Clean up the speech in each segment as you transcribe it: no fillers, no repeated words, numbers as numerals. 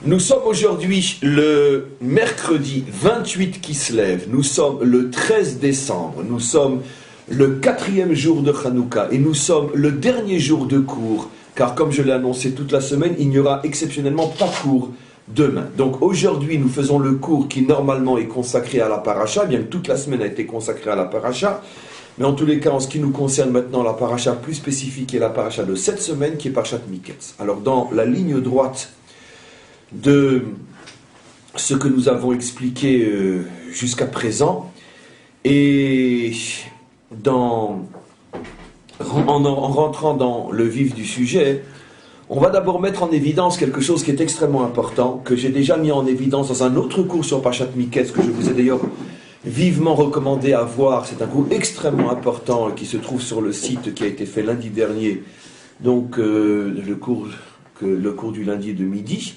Nous sommes aujourd'hui le mercredi 28 Kislev, nous sommes le 13 décembre, nous sommes le 4e jour de Hanouka et nous sommes le dernier jour de cours, car comme je l'ai annoncé toute la semaine, il n'y aura exceptionnellement pas cours demain. Donc aujourd'hui nous faisons le cours qui normalement est consacré à la paracha, bien que toute la semaine a été consacrée à la paracha, mais en tous les cas en ce qui nous concerne maintenant, la paracha plus spécifique est la paracha de cette semaine qui est Parashat Miketz. Alors dans la ligne droite de ce que nous avons expliqué jusqu'à présent, et en rentrant dans le vif du sujet, on va d'abord mettre en évidence quelque chose qui est extrêmement important, que j'ai déjà mis en évidence dans un autre cours sur Parashat Miketz, que je vous ai d'ailleurs vivement recommandé à voir. C'est un cours extrêmement important qui se trouve sur le site, qui a été fait lundi dernier, donc le cours du lundi de midi,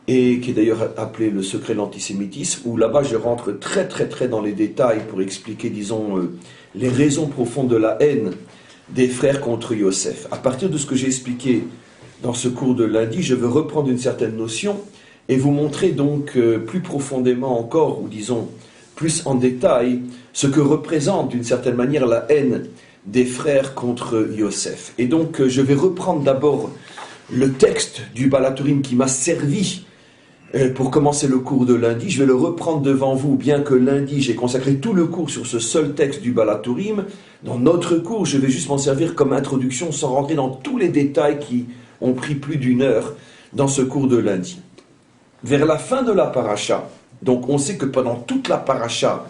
et qui est d'ailleurs appelé le secret de l'antisémitisme, où là-bas je rentre très dans les détails pour expliquer, disons, les raisons profondes de la haine des frères contre Yosef. À partir de ce que j'ai expliqué dans ce cours de lundi, je veux reprendre une certaine notion et vous montrer donc plus profondément encore, ou disons plus en détail, ce que représente d'une certaine manière la haine des frères contre Yosef. Et donc je vais reprendre d'abord le texte du Baal HaTurim qui m'a servi pour commencer le cours de lundi. Je vais le reprendre devant vous, bien que lundi j'ai consacré tout le cours sur ce seul texte du Baal HaTurim. Dans notre cours, je vais juste m'en servir comme introduction sans rentrer dans tous les détails qui ont pris plus d'une heure dans ce cours de lundi. Vers la fin de la paracha, donc on sait que pendant toute la paracha,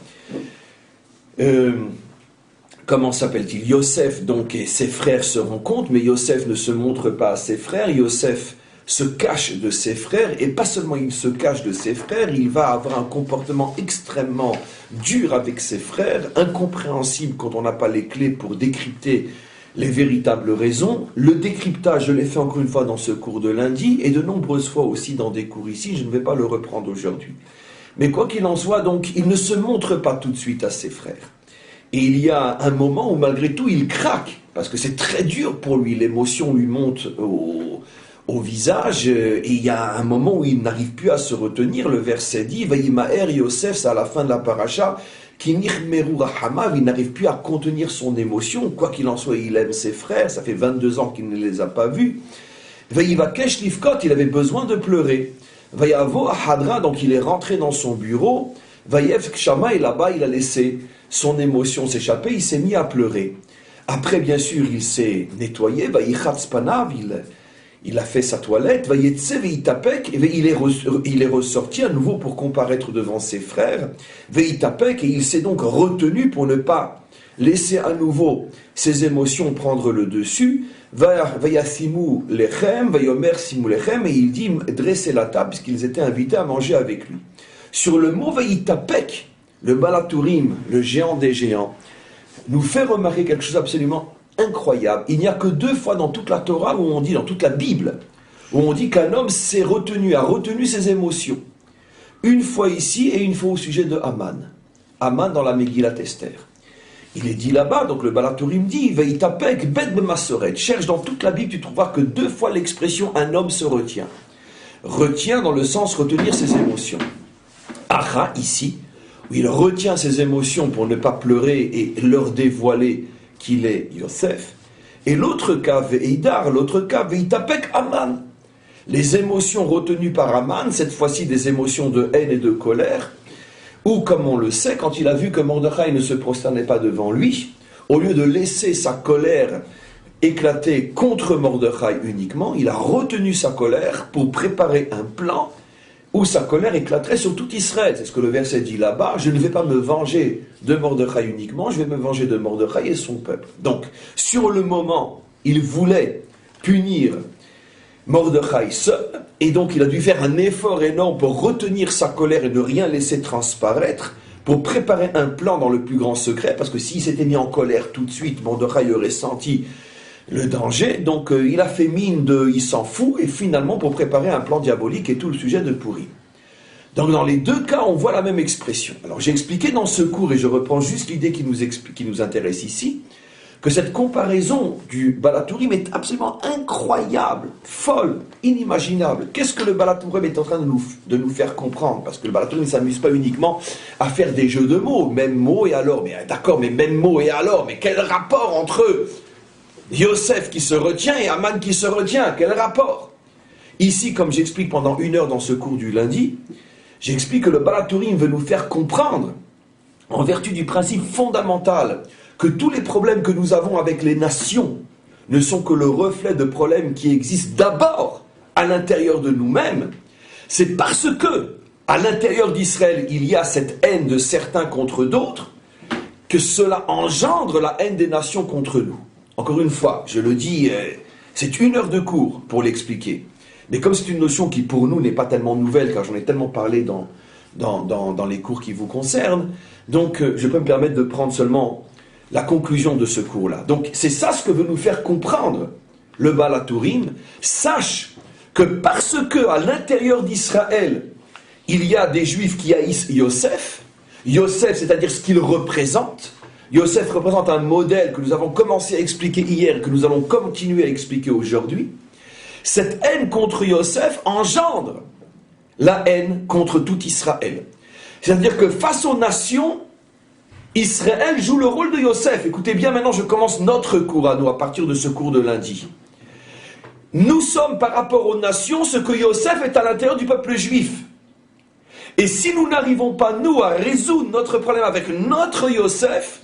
comment s'appelle-t-il, Yosef donc et ses frères se rencontrent, mais Yosef ne se montre pas à ses frères. Yosef se cache de ses frères, et pas seulement il se cache de ses frères, il va avoir un comportement extrêmement dur avec ses frères, incompréhensible quand on n'a pas les clés pour décrypter les véritables raisons. Le décryptage, je l'ai fait encore une fois dans ce cours de lundi, et de nombreuses fois aussi dans des cours ici, je ne vais pas le reprendre aujourd'hui. Mais quoi qu'il en soit, donc, il ne se montre pas tout de suite à ses frères. Et il y a un moment où malgré tout, il craque, parce que c'est très dur pour lui, l'émotion lui monte au visage, et il y a un moment où il n'arrive plus à se retenir. Le verset dit, Vayimaher Yosef, c'est à la fin de la paracha, qui nirmeru rahamav, il n'arrive plus à contenir son émotion, quoi qu'il en soit, il aime ses frères, ça fait 22 ans qu'il ne les a pas vus. Vayivakesh lifkot, il avait besoin de pleurer. Vayavo ahadra, donc il est rentré dans son bureau. Vayev kshama, et là-bas il a laissé son émotion s'échapper, il s'est mis à pleurer. Après, bien sûr, il s'est nettoyé, vayichatz panav, il a fait sa toilette, vayetse veitapek, et il est ressorti à nouveau pour comparaître devant ses frères, veitapek, et il s'est donc retenu pour ne pas laisser à nouveau ses émotions prendre le dessus. Vayasimu lechem, vayomer simu lechem, et il dit dresser la table puisqu'ils étaient invités à manger avec lui. Sur le mot veitapek, le Baal HaTurim, le géant des géants, nous fait remarquer quelque chose absolument incroyable. Il n'y a que 2 fois dans toute la Torah où on dit, dans toute la Bible, où on dit qu'un homme s'est retenu, a retenu ses émotions. Une fois ici et une fois au sujet de Haman. Haman dans la Megillat Esther. Il est dit là-bas, donc le Baal HaTurim dit, Veitapek bet b'masoret. Cherche dans toute la Bible, tu trouveras que 2 fois l'expression un homme se retient. Retient dans le sens retenir ses émotions. Acha, ici, où il retient ses émotions pour ne pas pleurer et leur dévoiler qu'il est Yosef. Et l'autre cas, Veidar, l'autre cas, Veitapek Haman. Les émotions retenues par Haman, cette fois-ci des émotions de haine et de colère, ou comme on le sait, quand il a vu que Mordechai ne se prosternait pas devant lui, au lieu de laisser sa colère éclater contre Mordechai uniquement, il a retenu sa colère pour préparer un plan où sa colère éclaterait sur tout Israël. C'est ce que le verset dit là-bas. Je ne vais pas me venger de Mordechai uniquement, je vais me venger de Mordechai et son peuple. Donc, sur le moment, il voulait punir Mordechai seul, et donc il a dû faire un effort énorme pour retenir sa colère et ne rien laisser transparaître, pour préparer un plan dans le plus grand secret, parce que s'il s'était mis en colère tout de suite, Mordechai aurait senti le danger, donc il a fait mine il s'en fout, et finalement pour préparer un plan diabolique et tout le sujet de Pourim. Donc dans les 2 cas, on voit la même expression. Alors j'ai expliqué dans ce cours, et je reprends juste l'idée qui nous intéresse ici, que cette comparaison du Balatourim est absolument incroyable, folle, inimaginable. Qu'est-ce que le Balatourim est en train de nous faire comprendre? Parce que le Balatourim ne s'amuse pas uniquement à faire des jeux de mots, même mots et alors, mais d'accord, mais même mots et alors, mais quel rapport entre Yosef qui se retient et Aman qui se retient? Quel rapport? Ici, comme j'explique pendant 1 heure dans ce cours du lundi, j'explique que le Balatourim veut nous faire comprendre, en vertu du principe fondamental, que tous les problèmes que nous avons avec les nations ne sont que le reflet de problèmes qui existent d'abord à l'intérieur de nous-mêmes. C'est parce que, à l'intérieur d'Israël, il y a cette haine de certains contre d'autres, que cela engendre la haine des nations contre nous. Encore une fois, je le dis, c'est 1 heure de cours pour l'expliquer. Mais comme c'est une notion qui pour nous n'est pas tellement nouvelle, car j'en ai tellement parlé dans les cours qui vous concernent, donc je peux me permettre de prendre seulement la conclusion de ce cours-là. Donc c'est ça ce que veut nous faire comprendre le Balatourim. Sache que parce que à l'intérieur d'Israël, il y a des Juifs qui haïssent Yosef, c'est-à-dire ce qu'il représente. Yosef représente un modèle que nous avons commencé à expliquer hier et que nous allons continuer à expliquer aujourd'hui. Cette haine contre Yosef engendre la haine contre tout Israël. C'est-à-dire que face aux nations, Israël joue le rôle de Yosef. Écoutez bien, maintenant je commence notre cours à nous, à partir de ce cours de lundi. Nous sommes par rapport aux nations ce que Yosef est à l'intérieur du peuple juif. Et si nous n'arrivons pas, nous, à résoudre notre problème avec notre Yosef,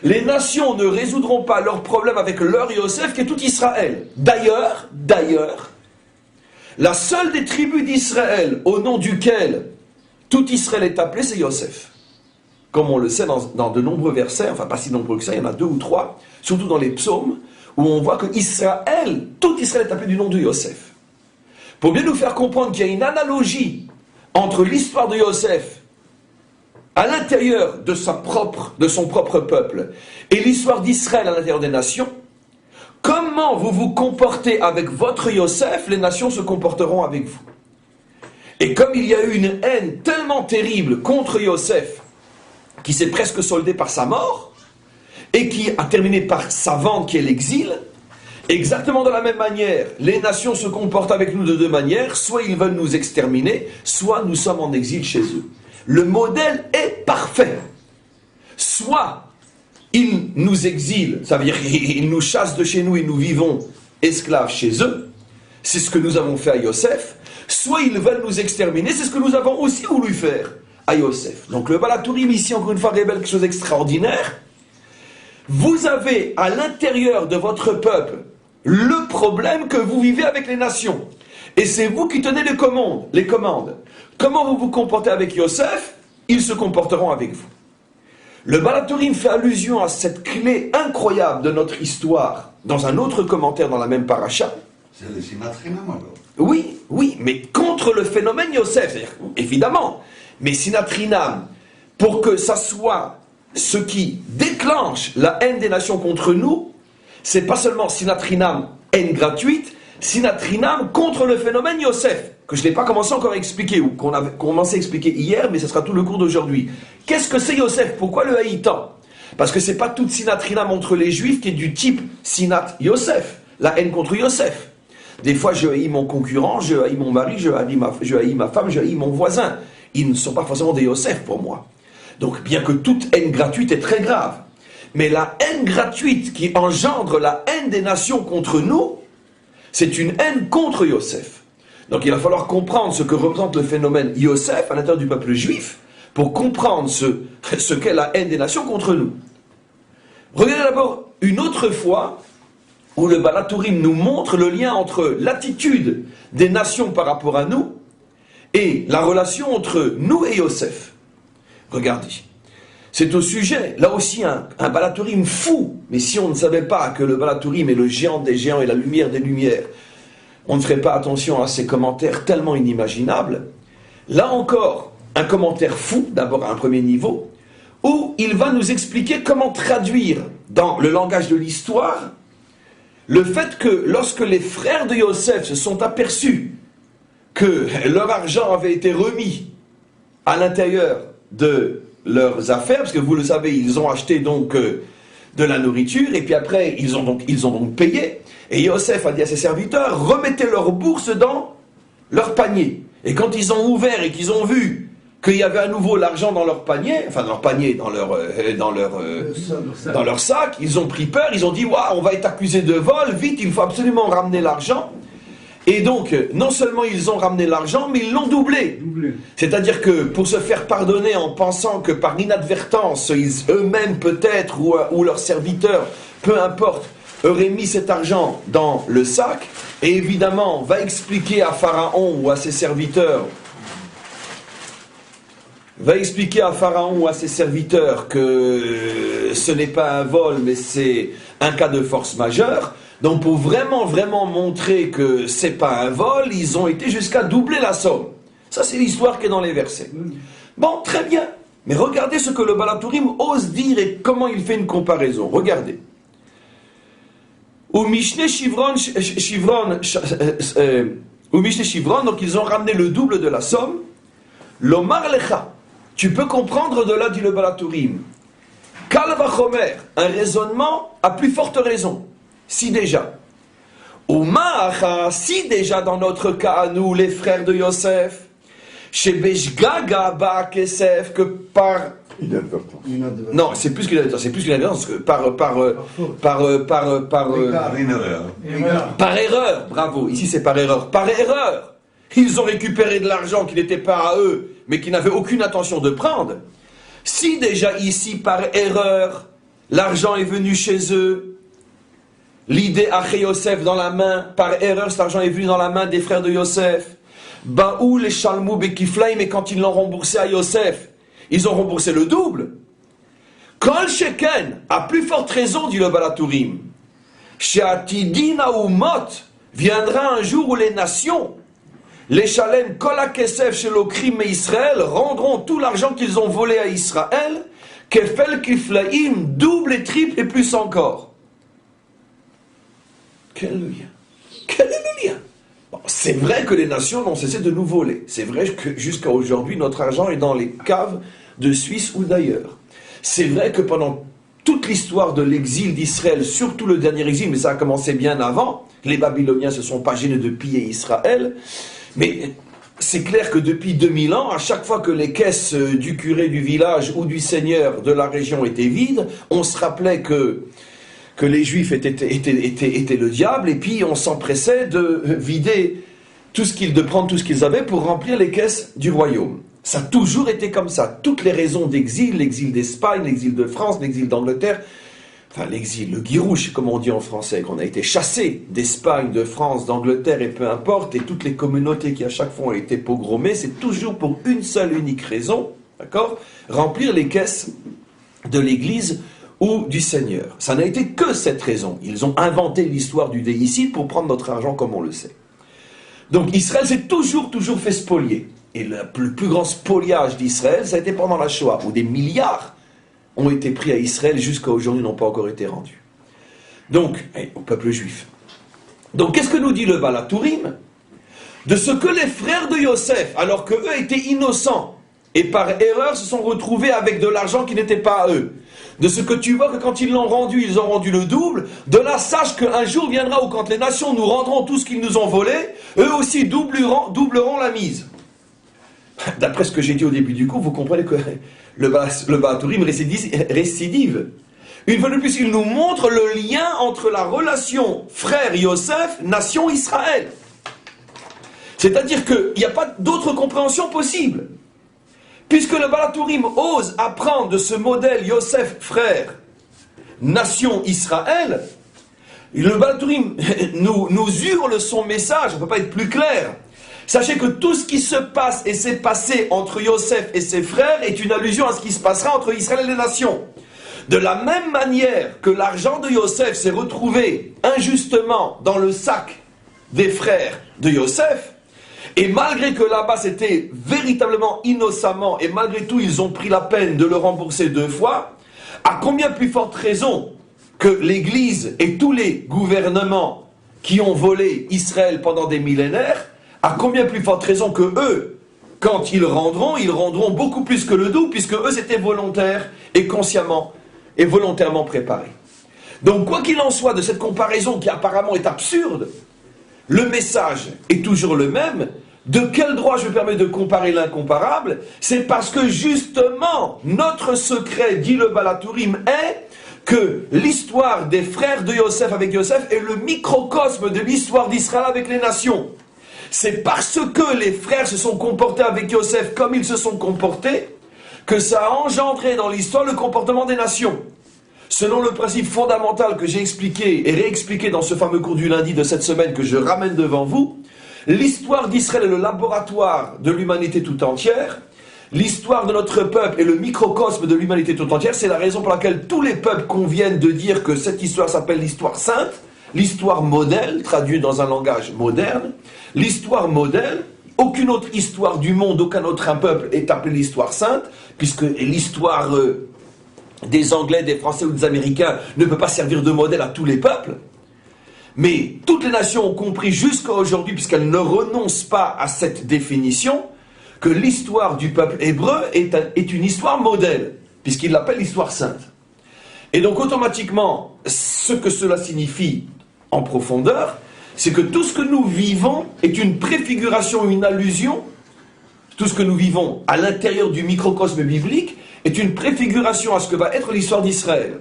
les nations ne résoudront pas leurs problèmes avec leur Yosef, qui est tout Israël. D'ailleurs, la seule des tribus d'Israël au nom duquel tout Israël est appelé, c'est Yosef. Comme on le sait dans de nombreux versets, enfin pas si nombreux que ça, il y en a 2 ou 3, surtout dans les psaumes, où on voit que Israël, tout Israël est appelé du nom de Yosef. Pour bien nous faire comprendre qu'il y a une analogie entre l'histoire de Yosef à l'intérieur de son propre peuple et l'histoire d'Israël à l'intérieur des nations, comment vous vous comportez avec votre Yosef, les nations se comporteront avec vous. Et comme il y a eu une haine tellement terrible contre Yosef, qui s'est presque soldée par sa mort, et qui a terminé par sa vente qui est l'exil, exactement de la même manière, les nations se comportent avec nous de 2 manières, soit ils veulent nous exterminer, soit nous sommes en exil chez eux. Le modèle est parfait. Soit ils nous exilent, ça veut dire qu'ils nous chassent de chez nous et nous vivons esclaves chez eux, c'est ce que nous avons fait à Yosef, soit ils veulent nous exterminer, c'est ce que nous avons aussi voulu faire à Yosef. Donc le Balatourim ici, encore une fois, révèle quelque chose d'extraordinaire. Vous avez à l'intérieur de votre peuple le problème que vous vivez avec les nations. Et c'est vous qui tenez les commandes. Comment vous vous comportez avec Yosef, ils se comporteront avec vous. Le Balatourim fait allusion à cette clé incroyable de notre histoire dans un autre commentaire dans la même paracha. C'est le Sinatrinam alors. Oui, mais contre le phénomène Yosef, évidemment. Mais Sinatrinam, pour que ça soit ce qui déclenche la haine des nations contre nous, c'est pas seulement Sinatrinam, haine gratuite, Sinatrinam contre le phénomène Yosef, que je n'ai pas commencé encore à expliquer, ou qu'on a commencé à expliquer hier, mais ce sera tout le cours d'aujourd'hui. Qu'est-ce que c'est Yosef? Pourquoi le haït tant? Parce que c'est pas toute Sinatrinam entre les Juifs qui est du type Sinat Yosef, la haine contre Yosef. Des fois, je haïs mon concurrent, je haïs mon mari, je haïs ma femme, je haïs mon voisin. Ils ne sont pas forcément des Yosef pour moi. Donc, bien que toute haine gratuite est très grave, mais la haine gratuite qui engendre la haine des nations contre nous, c'est une haine contre Yosef. Donc, il va falloir comprendre ce que représente le phénomène Yosef à l'intérieur du peuple juif pour comprendre ce qu'est la haine des nations contre nous. Regardez d'abord une autre fois où le Balatourim nous montre le lien entre l'attitude des nations par rapport à nous et la relation entre nous et Yosef. Regardez. C'est au sujet, là aussi, un Balatourim fou. Mais si on ne savait pas que le Balatourim est le géant des géants et la lumière des lumières, on ne ferait pas attention à ces commentaires tellement inimaginables. Là encore, un commentaire fou, d'abord à un premier niveau, où il va nous expliquer comment traduire dans le langage de l'histoire le fait que lorsque les frères de Yosef se sont aperçus que leur argent avait été remis à l'intérieur de leurs affaires, parce que vous le savez, ils ont acheté donc de la nourriture, et puis après, ils ont donc payé, et Yosef a dit à ses serviteurs, remettez leur bourse dans leur panier. Et quand ils ont ouvert et qu'ils ont vu qu'il y avait à nouveau l'argent dans leur panier, enfin dans leur panier, dans leur sac, ils ont pris peur, ils ont dit, waouh, on va être accusé de vol, vite, il faut absolument ramener l'argent. Et donc, non seulement ils ont ramené l'argent, mais ils l'ont doublé. C'est-à-dire que pour se faire pardonner en pensant que par inadvertance, eux-mêmes peut-être, ou leurs serviteurs, peu importe, auraient mis cet argent dans le sac, et évidemment, va expliquer à Pharaon ou à ses serviteurs, que ce n'est pas un vol, mais c'est un cas de force majeure. Donc pour vraiment montrer que c'est pas un vol, ils ont été jusqu'à doubler la somme. Ça c'est l'histoire qui est dans les versets. Bon, très bien. Mais regardez ce que le Baal HaTurim ose dire et comment il fait une comparaison. Regardez. Ou Mishneh Shivron, donc ils ont ramené le double de la somme. Lomar Lecha, tu peux comprendre de là, dit le Baal HaTurim. Kal vachomer, un raisonnement à plus forte raison. Si déjà. Ou Ma'acha, si déjà dans notre cas à nous, les frères de Yosef, chez Beshgaga Ba Kesef, que par... Non, c'est plus qu'une inadvertance, que par erreur, bravo, ici c'est par erreur. Par erreur, ils ont récupéré de l'argent qui n'était pas à eux, mais qui n'avaient aucune intention de prendre. Si déjà ici, par erreur, l'argent est venu chez eux, l'idée Aché Yosef dans la main, par erreur, cet argent est venu dans la main des frères de Yosef. Baou les Shalmou Bekiflaim, et quand ils l'ont remboursé à Yosef, ils ont remboursé le double. Kol Sheken, à plus forte raison, dit le Baal HaTurim, She'atidin Haumot, viendra un jour où les nations, les Shalem Kol HaKesef chez l'Okrim et Israël, rendront tout l'argent qu'ils ont volé à Israël, Kefel Kiflaim, double et triple et plus encore. Quel est le lien? Quel est le lien? Bon, c'est vrai que les nations n'ont cessé de nous voler. C'est vrai que jusqu'à aujourd'hui, notre argent est dans les caves de Suisse ou d'ailleurs. C'est vrai que pendant toute l'histoire de l'exil d'Israël, surtout le dernier exil, mais ça a commencé bien avant, les Babyloniens ne se sont pas gênés de piller Israël, mais c'est clair que depuis 2000 ans, à chaque fois que les caisses du curé du village ou du seigneur de la région étaient vides, on se rappelait que les Juifs étaient le diable, et puis on s'empressait de vider de prendre tout ce qu'ils avaient pour remplir les caisses du royaume. Ça a toujours été comme ça. Toutes les raisons d'exil, l'exil d'Espagne, l'exil de France, l'exil d'Angleterre, enfin l'exil, le guirouche, comme on dit en français, qu'on a été chassé d'Espagne, de France, d'Angleterre, et peu importe, et toutes les communautés qui à chaque fois ont été pogromées, c'est toujours pour une seule unique raison, d'accord, remplir les caisses de l'Église ou du Seigneur. Ça n'a été que cette raison. Ils ont inventé l'histoire du déicide pour prendre notre argent comme on le sait. Donc Israël s'est toujours fait spolier. Et le plus grand spoliage d'Israël, ça a été pendant la Shoah, où des milliards ont été pris à Israël et jusqu'à aujourd'hui n'ont pas encore été rendus. Donc, au peuple juif. Donc qu'est-ce que nous dit le Baal HaTurim? De ce que les frères de Yosef, alors qu'eux étaient innocents, et par erreur se sont retrouvés avec de l'argent qui n'était pas à eux. De ce que tu vois que quand ils l'ont rendu, ils ont rendu le double. De là, sache qu'un jour viendra où quand les nations nous rendront tout ce qu'ils nous ont volé, eux aussi doubleront la mise. D'après ce que j'ai dit au début du cours, vous comprenez que le Baal HaTurim récidive. Une fois de plus, il nous montre le lien entre la relation frère Yosef, nation Israël. C'est-à-dire qu'il n'y a pas d'autre compréhension possible. Puisque le Baal HaTurim ose apprendre de ce modèle Yosef frère, nation Israël, le Baal HaTurim nous hurle son message, on ne peut pas être plus clair. Sachez que tout ce qui se passe et s'est passé entre Yosef et ses frères est une allusion à ce qui se passera entre Israël et les nations. De la même manière que l'argent de Yosef s'est retrouvé injustement dans le sac des frères de Yosef, et malgré que là-bas c'était véritablement innocemment, et malgré tout ils ont pris la peine de le rembourser 2 fois, à combien plus forte raison que l'Église et tous les gouvernements qui ont volé Israël pendant des millénaires, à combien plus forte raison que eux, quand ils rendront beaucoup plus que le double, puisque eux c'était volontaire et consciemment et volontairement préparé. Donc quoi qu'il en soit de cette comparaison qui apparemment est absurde, le message est toujours le même. De quel droit je me permets de comparer l'incomparable? C'est parce que justement, notre secret, dit le Balatourim, est que l'histoire des frères de Yosef avec Yosef est le microcosme de l'histoire d'Israël avec les nations. C'est parce que les frères se sont comportés avec Yosef comme ils se sont comportés que ça a engendré dans l'histoire le comportement des nations. Selon le principe fondamental que j'ai expliqué et réexpliqué dans ce fameux cours du lundi de cette semaine que je ramène devant vous, l'histoire d'Israël est le laboratoire de l'humanité tout entière. L'histoire de notre peuple est le microcosme de l'humanité tout entière. C'est la raison pour laquelle tous les peuples conviennent de dire que cette histoire s'appelle l'histoire sainte, l'histoire modèle, traduite dans un langage moderne. L'histoire modèle, aucune autre histoire du monde, aucun autre peuple est appelée l'histoire sainte, puisque l'histoire des Anglais, des Français ou des Américains ne peut pas servir de modèle à tous les peuples. Mais toutes les nations ont compris jusqu'à aujourd'hui, puisqu'elles ne renoncent pas à cette définition, que l'histoire du peuple hébreu est une histoire modèle, puisqu'il l'appelle l'histoire sainte. Et donc automatiquement, ce que cela signifie en profondeur, c'est que tout ce que nous vivons est une préfiguration, une allusion, tout ce que nous vivons à l'intérieur du microcosme biblique est une préfiguration à ce que va être l'histoire d'Israël.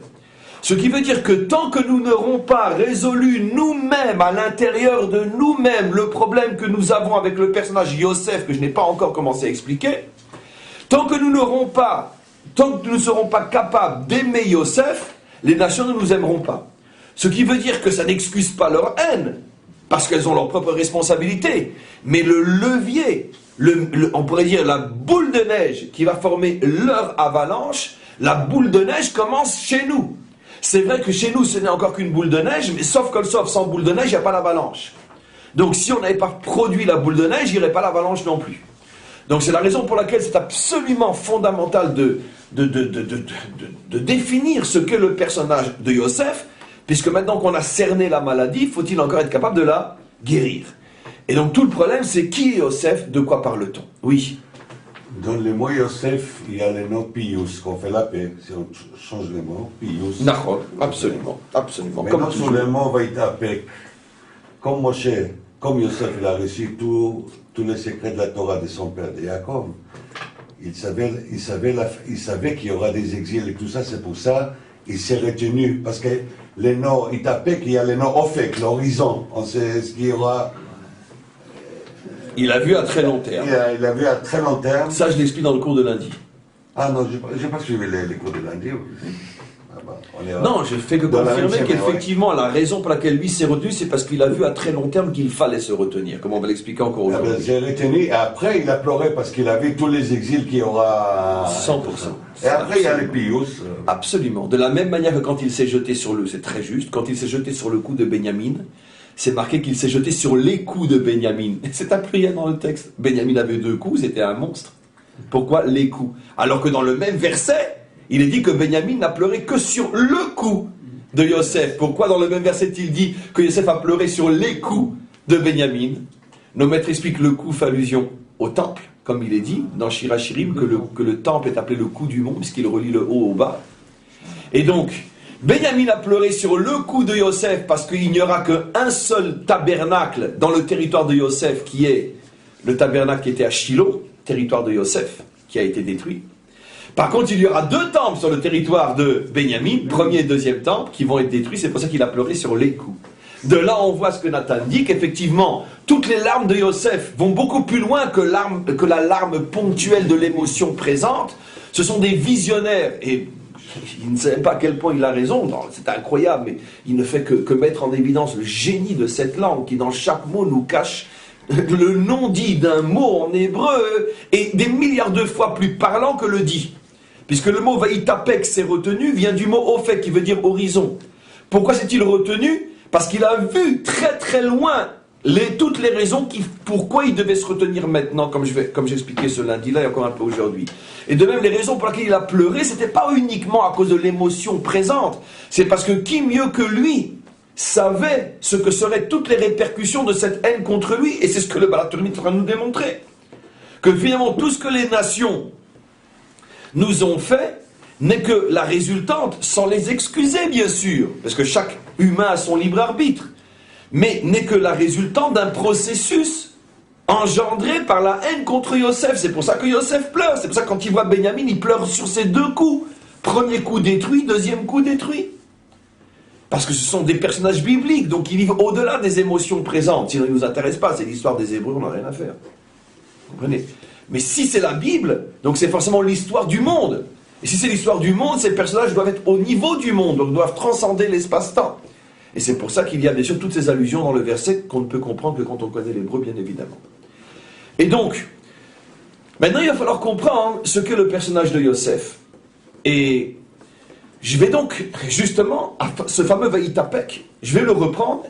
Ce qui veut dire que tant que nous n'aurons pas résolu nous-mêmes, à l'intérieur de nous-mêmes, le problème que nous avons avec le personnage Yosef, que je n'ai pas encore commencé à expliquer, tant que nous ne serons pas capables d'aimer Yosef, les nations ne nous aimeront pas. Ce qui veut dire que ça n'excuse pas leur haine, parce qu'elles ont leur propre responsabilité, mais le levier, on pourrait dire la boule de neige qui va former leur avalanche, la boule de neige commence chez nous. C'est vrai que chez nous, ce n'est encore qu'une boule de neige, mais sauf sans boule de neige, il n'y a pas l'avalanche. Donc si on n'avait pas produit la boule de neige, il n'y aurait pas l'avalanche non plus. Donc c'est la raison pour laquelle c'est absolument fondamental de définir ce qu'est le personnage de Yosef, puisque maintenant qu'on a cerné la maladie, faut-il encore être capable de la guérir. Et donc tout le problème, c'est qui est Yosef, de quoi parle-t-on? Oui. Dans le mot Yosef, il y a le nom Pius, qu'on fait la paix, si on change le mot, Pius. D'accord, absolument, absolument. Maintenant, comme sur le mot Vaïtapek, comme Moshe, comme Yosef, il a reçu tous les secrets de la Torah de son père, de Jacob, il savait qu'il y aura des exils et tout ça, c'est pour ça il s'est retenu, parce que le nom Itapek, il y a le nom Ofek, l'horizon, on sait ce qu'il y aura. Il a vu à très long terme. Il a vu à très long terme. Ça, je l'explique dans le cours de lundi. Ah non, je n'ai pas suivi les cours de lundi. Non, je fais que confirmer qu'effectivement, la raison pour laquelle lui s'est retenu, c'est parce qu'il a vu à très long terme qu'il fallait se retenir, comme on va l'expliquer encore aujourd'hui. Il s'est retenu, et après il a pleuré parce qu'il a vu tous les exils qu'il y aura. 100%. Et après il y a les Pius. Absolument. De la même manière que quand il s'est jeté sur c'est très juste, quand il s'est jeté sur le cou de Benjamin, c'est marqué qu'il s'est jeté sur les coups de Benjamin. C'est un pluriel dans le texte. Benjamin avait 2 coups, c'était un monstre. Pourquoi les coups? Alors que dans le même verset, il est dit que Benjamin n'a pleuré que sur le cou de Yosef. Pourquoi dans le même verset il dit que Yosef a pleuré sur les coups de Benjamin? Nos maîtres expliquent le cou fait allusion au temple, comme il est dit dans Shirachirim, que le temple est appelé le cou du monde, puisqu'il relie le haut au bas. Et donc, Benjamin a pleuré sur le cou de Yosef parce qu'il n'y aura qu'un seul tabernacle dans le territoire de Yosef, qui est le tabernacle qui était à Shiloh, territoire de Yosef, qui a été détruit. Par contre, il y aura 2 temples sur le territoire de Benjamin, premier et deuxième temple, qui vont être détruits. C'est pour ça qu'il a pleuré sur les coups. De là, on voit ce que Nathan dit, qu'effectivement, toutes les larmes de Yosef vont beaucoup plus loin que la larme ponctuelle de l'émotion présente. Ce sont des visionnaires, et il ne savait pas à quel point il a raison, c'est incroyable, mais il ne fait que mettre en évidence le génie de cette langue, qui dans chaque mot nous cache le non-dit d'un mot en hébreu, et des milliards de fois plus parlant que le dit. Puisque le mot Vaïtapek s'est retenu, vient du mot Ofek, qui veut dire horizon. Pourquoi s'est-il retenu? Parce qu'il a vu très très loin toutes les raisons pourquoi il devait se retenir maintenant, comme j'expliquais ce lundi-là et encore un peu aujourd'hui. Et de même, les raisons pour lesquelles il a pleuré, c'était pas uniquement à cause de l'émotion présente, c'est parce que qui mieux que lui savait ce que seraient toutes les répercussions de cette haine contre lui, et c'est ce que le Balatourim est en train de nous démontrer. Que finalement, tout ce que les nations nous ont fait n'est que la résultante, sans les excuser bien sûr, parce que chaque humain a son libre arbitre, mais n'est que la résultante d'un processus engendré par la haine contre Yosef. C'est pour ça que Yosef pleure, c'est pour ça que quand il voit Benjamin, il pleure sur ces deux coups. Premier coup détruit, deuxième coup détruit. Parce que ce sont des personnages bibliques, donc ils vivent au-delà des émotions présentes. Sinon, ils ne nous intéressent pas, c'est l'histoire des Hébreux, on n'a rien à faire. Vous comprenez? Mais si c'est la Bible, donc c'est forcément l'histoire du monde. Et si c'est l'histoire du monde, ces personnages doivent être au niveau du monde, donc doivent transcender l'espace-temps. Et c'est pour ça qu'il y a bien sûr toutes ces allusions dans le verset qu'on ne peut comprendre que quand on connaît l'hébreu, bien évidemment. Et donc, maintenant il va falloir comprendre ce qu'est le personnage de Yosef. Et je vais donc, justement, ce fameux Vaïtapek, je vais le reprendre,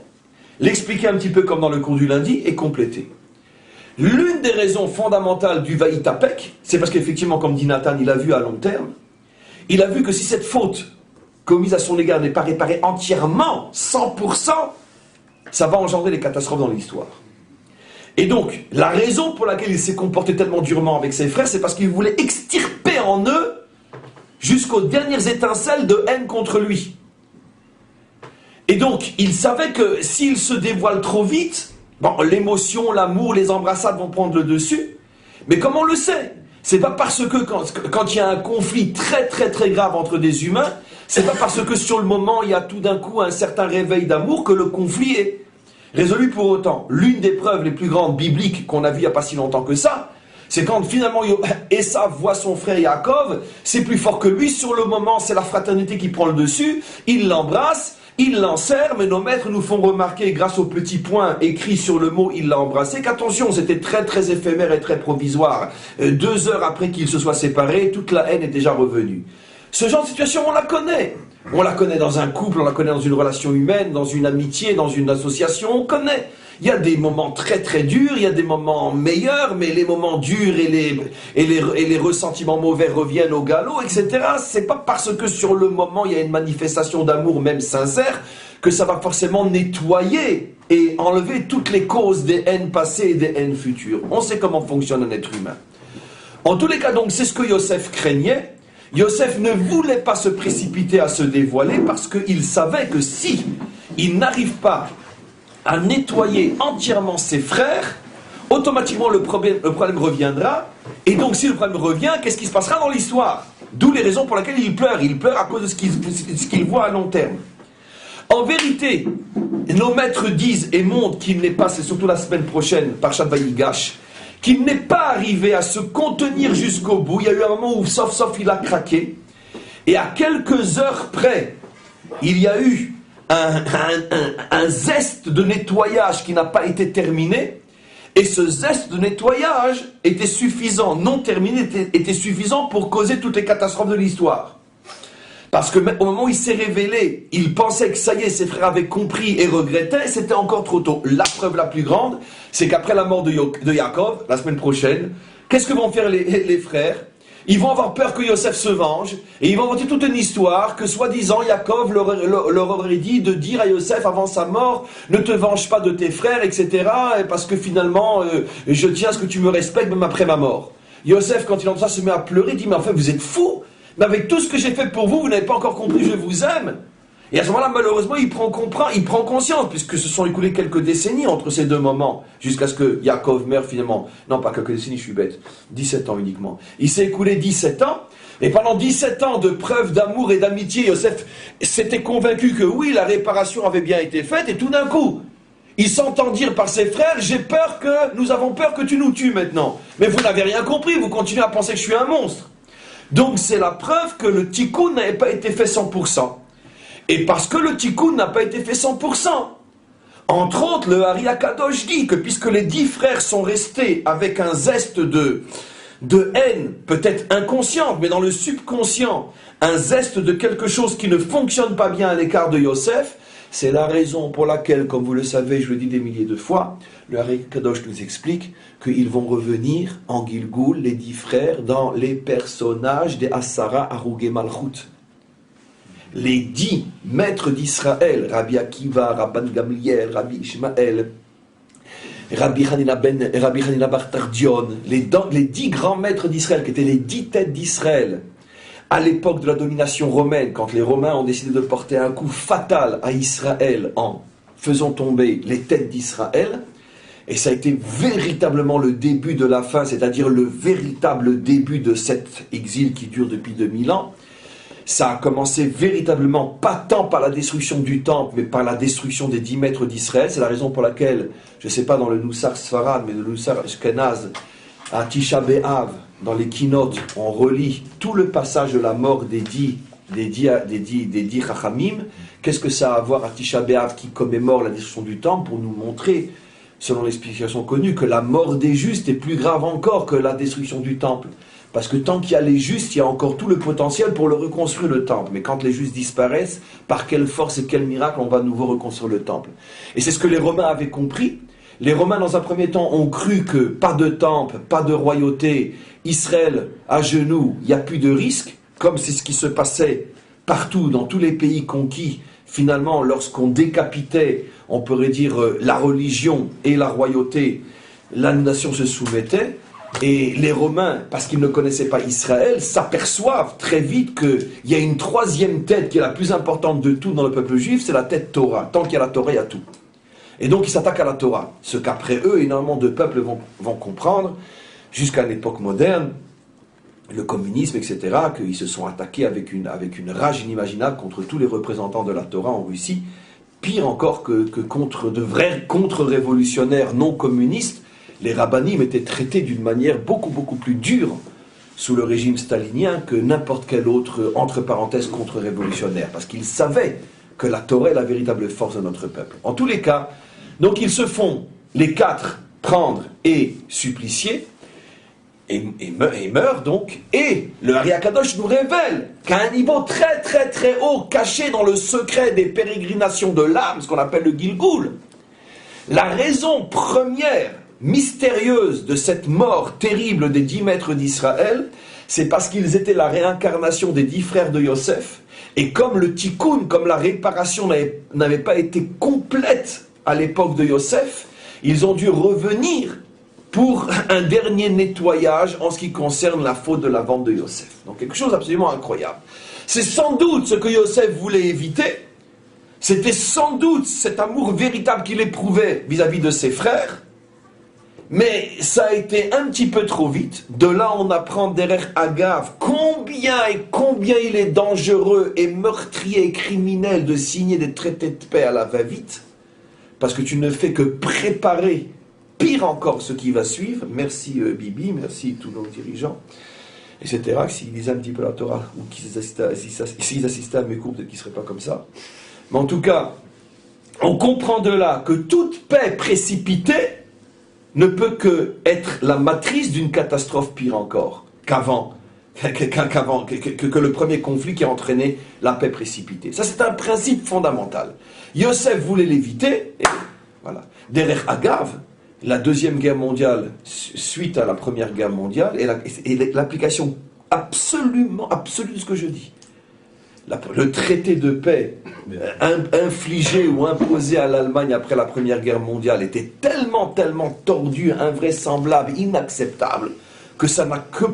l'expliquer un petit peu comme dans le cours du lundi et compléter. L'une des raisons fondamentales du Vaïtapek, c'est parce qu'effectivement, comme dit Nathan, il a vu à long terme, il a vu que si cette faute commise à son égard n'est pas réparée entièrement, 100%, ça va engendrer des catastrophes dans l'histoire. Et donc, la raison pour laquelle il s'est comporté tellement durement avec ses frères, c'est parce qu'il voulait extirper en eux jusqu'aux dernières étincelles de haine contre lui. Et donc, il savait que s'il se dévoile trop vite, bon, l'émotion, l'amour, les embrassades vont prendre le dessus, mais comme on le sait, c'est pas parce que quand il y a un conflit très grave entre des humains, c'est pas parce que sur le moment il y a tout d'un coup un certain réveil d'amour que le conflit est résolu pour autant. L'une des preuves les plus grandes bibliques qu'on a vues il n'y a pas si longtemps que ça, c'est quand finalement Esav voit son frère Yaakov, c'est plus fort que lui, sur le moment c'est la fraternité qui prend le dessus, il l'embrasse, il l'enserre, mais nos maîtres nous font remarquer, grâce au petit point écrit sur le mot « il l'a embrassé », qu'attention, c'était très éphémère et très provisoire. 2 heures après qu'ils se soient séparés, toute la haine est déjà revenue. Ce genre de situation, on la connaît. On la connaît dans un couple, on la connaît dans une relation humaine, dans une amitié, dans une association, on connaît. Il y a des moments très durs, il y a des moments meilleurs, mais les moments durs et les ressentiments mauvais reviennent au galop, etc. C'est pas parce que sur le moment il y a une manifestation d'amour, même sincère, que ça va forcément nettoyer et enlever toutes les causes des haines passées et des haines futures. On sait comment fonctionne un être humain. En tous les cas, donc, c'est ce que Yosef craignait. Yosef ne voulait pas se précipiter à se dévoiler parce qu'il savait que si il n'arrive pas à nettoyer entièrement ses frères, automatiquement le problème reviendra. Et donc si le problème revient, qu'est-ce qui se passera dans l'histoire? D'où les raisons pour lesquelles il pleure. Il pleure à cause de ce qu'il voit à long terme. En vérité, nos maîtres disent et montrent qu'il n'est pas, c'est surtout la semaine prochaine, par Shat Vayigash, qu'il n'est pas arrivé à se contenir jusqu'au bout. Il y a eu un moment où sauf il a craqué. Et à quelques heures près, il y a eu un zeste de nettoyage qui n'a pas été terminé, et ce zeste de nettoyage était suffisant, non terminé, était suffisant pour causer toutes les catastrophes de l'histoire. Parce qu'au moment où il s'est révélé, il pensait que ça y est, ses frères avaient compris et regrettaient, c'était encore trop tôt. La preuve la plus grande, c'est qu'après la mort de Yaakov, la semaine prochaine, qu'est-ce que vont faire les frères? Ils vont avoir peur que Yosef se venge, et ils vont inventer toute une histoire que, soi-disant, Yaakov leur aurait dit de dire à Yosef avant sa mort, ne te venge pas de tes frères, etc., parce que finalement, je tiens à ce que tu me respectes même après ma mort. Yosef, quand il entend ça, se met à pleurer, il dit, mais en fait, vous êtes fous, mais avec tout ce que j'ai fait pour vous, vous n'avez pas encore compris, je vous aime. Et à ce moment-là, malheureusement, il prend conscience, puisque se sont écoulées quelques décennies entre ces deux moments, jusqu'à ce que Yaakov meure finalement. Non, pas quelques décennies, je suis bête. 17 ans uniquement. Il s'est écoulé 17 ans, et pendant 17 ans de preuves d'amour et d'amitié, Yosef s'était convaincu que oui, la réparation avait bien été faite, et tout d'un coup, il s'entend dire par ses frères, nous avons peur que tu nous tues maintenant. Mais vous n'avez rien compris, vous continuez à penser que je suis un monstre. Donc c'est la preuve que le tikkun n'avait pas été fait 100%. Et parce que le tikkun n'a pas été fait 100%. Entre autres, le Hari Akadosh dit que puisque les 10 frères sont restés avec un zeste de haine, peut-être inconsciente, mais dans le subconscient, un zeste de quelque chose qui ne fonctionne pas bien à l'écart de Yosef, c'est la raison pour laquelle, comme vous le savez, je le dis des milliers de fois, le Hari Akadosh nous explique qu'ils vont revenir en Gilgoul, les 10 frères, dans les personnages des Asara Harugé Malchut. Les 10 maîtres d'Israël, Rabbi Akiva, Rabban Gamliel, Rabbi Ishmael, Rabbi Hanina Bar Tardion, les 10 grands maîtres d'Israël, qui étaient les 10 têtes d'Israël, à l'époque de la domination romaine, quand les Romains ont décidé de porter un coup fatal à Israël en faisant tomber les têtes d'Israël, et ça a été véritablement le début de la fin, c'est-à-dire le véritable début de cet exil qui dure depuis 2000 ans. Ça a commencé véritablement, pas tant par la destruction du temple, mais par la destruction des 10 mètres d'Israël. C'est la raison pour laquelle, je ne sais pas dans le Nusar Sfarad, mais le Nusar Ashkenaz, à Tisha B'Av, dans les Kinot, on relit tout le passage de la mort des dix Chachamim. Qu'est-ce que ça a à voir à Tisha B'Av qui commémore la destruction du temple pour nous montrer, selon l'explication connue, que la mort des justes est plus grave encore que la destruction du temple. Parce que tant qu'il y a les justes, il y a encore tout le potentiel pour le reconstruire le temple. Mais quand les justes disparaissent, par quelle force et quel miracle on va à nouveau reconstruire le temple? Et c'est ce que les Romains avaient compris. Les Romains, dans un premier temps, ont cru que pas de temple, pas de royauté, Israël à genoux, il n'y a plus de risque, comme c'est ce qui se passait partout, dans tous les pays conquis. Finalement, lorsqu'on décapitait, on pourrait dire, la religion et la royauté, la nation se soumettait. Et les Romains, parce qu'ils ne connaissaient pas Israël, s'aperçoivent très vite qu'il y a une troisième tête qui est la plus importante de tout dans le peuple juif, c'est la tête Torah. Tant qu'il y a la Torah, il y a tout. Et donc ils s'attaquent à la Torah. Ce qu'après eux, énormément de peuples vont comprendre, jusqu'à l'époque moderne, le communisme, etc., qu'ils se sont attaqués avec une rage inimaginable contre tous les représentants de la Torah en Russie, pire encore que contre de vrais contre-révolutionnaires non communistes. Les rabbinim étaient traités d'une manière beaucoup plus dure sous le régime stalinien que n'importe quel autre, entre parenthèses, contre-révolutionnaire, parce qu'ils savaient que la Torah est la véritable force de notre peuple. En tous les cas, donc ils se font, les quatre, prendre et supplicier, et meurent donc, et le Ari Akadosh nous révèle qu'à un niveau très haut, caché dans le secret des pérégrinations de l'âme, ce qu'on appelle le Gilgul, la raison première mystérieuse de cette mort terrible des 10 mètres d'Israël, c'est parce qu'ils étaient la réincarnation des 10 frères de Yosef, et comme le tikkun, comme la réparation n'avait pas été complète à l'époque de Yosef, ils ont dû revenir pour un dernier nettoyage en ce qui concerne la faute de la vente de Yosef. Donc quelque chose d'absolument incroyable. C'est sans doute ce que Yosef voulait éviter, c'était sans doute cet amour véritable qu'il éprouvait vis-à-vis de ses frères, mais ça a été un petit peu trop vite. De là, on apprend derrière Agav combien il est dangereux et meurtrier et criminel de signer des traités de paix à la va-vite, parce que tu ne fais que préparer, pire encore, ce qui va suivre. Merci Bibi, merci tous nos dirigeants, etc. S'ils lisaient un petit peu la Torah, ou s'ils assistaient à mes cours, peut-être qu'ils ne seraient pas comme ça. Mais en tout cas, on comprend de là que toute paix précipitée ne peut que être la matrice d'une catastrophe pire encore que le premier conflit qui a entraîné la paix précipitée. Ça, c'est un principe fondamental. Yosef voulait l'éviter, et voilà. Derrière Agav, la Deuxième Guerre mondiale, suite à la Première Guerre mondiale, et l'application absolue de ce que je dis. Le traité de paix infligé ou imposé à l'Allemagne après la Première Guerre mondiale était tellement tordu, invraisemblable, inacceptable, que ça n'a que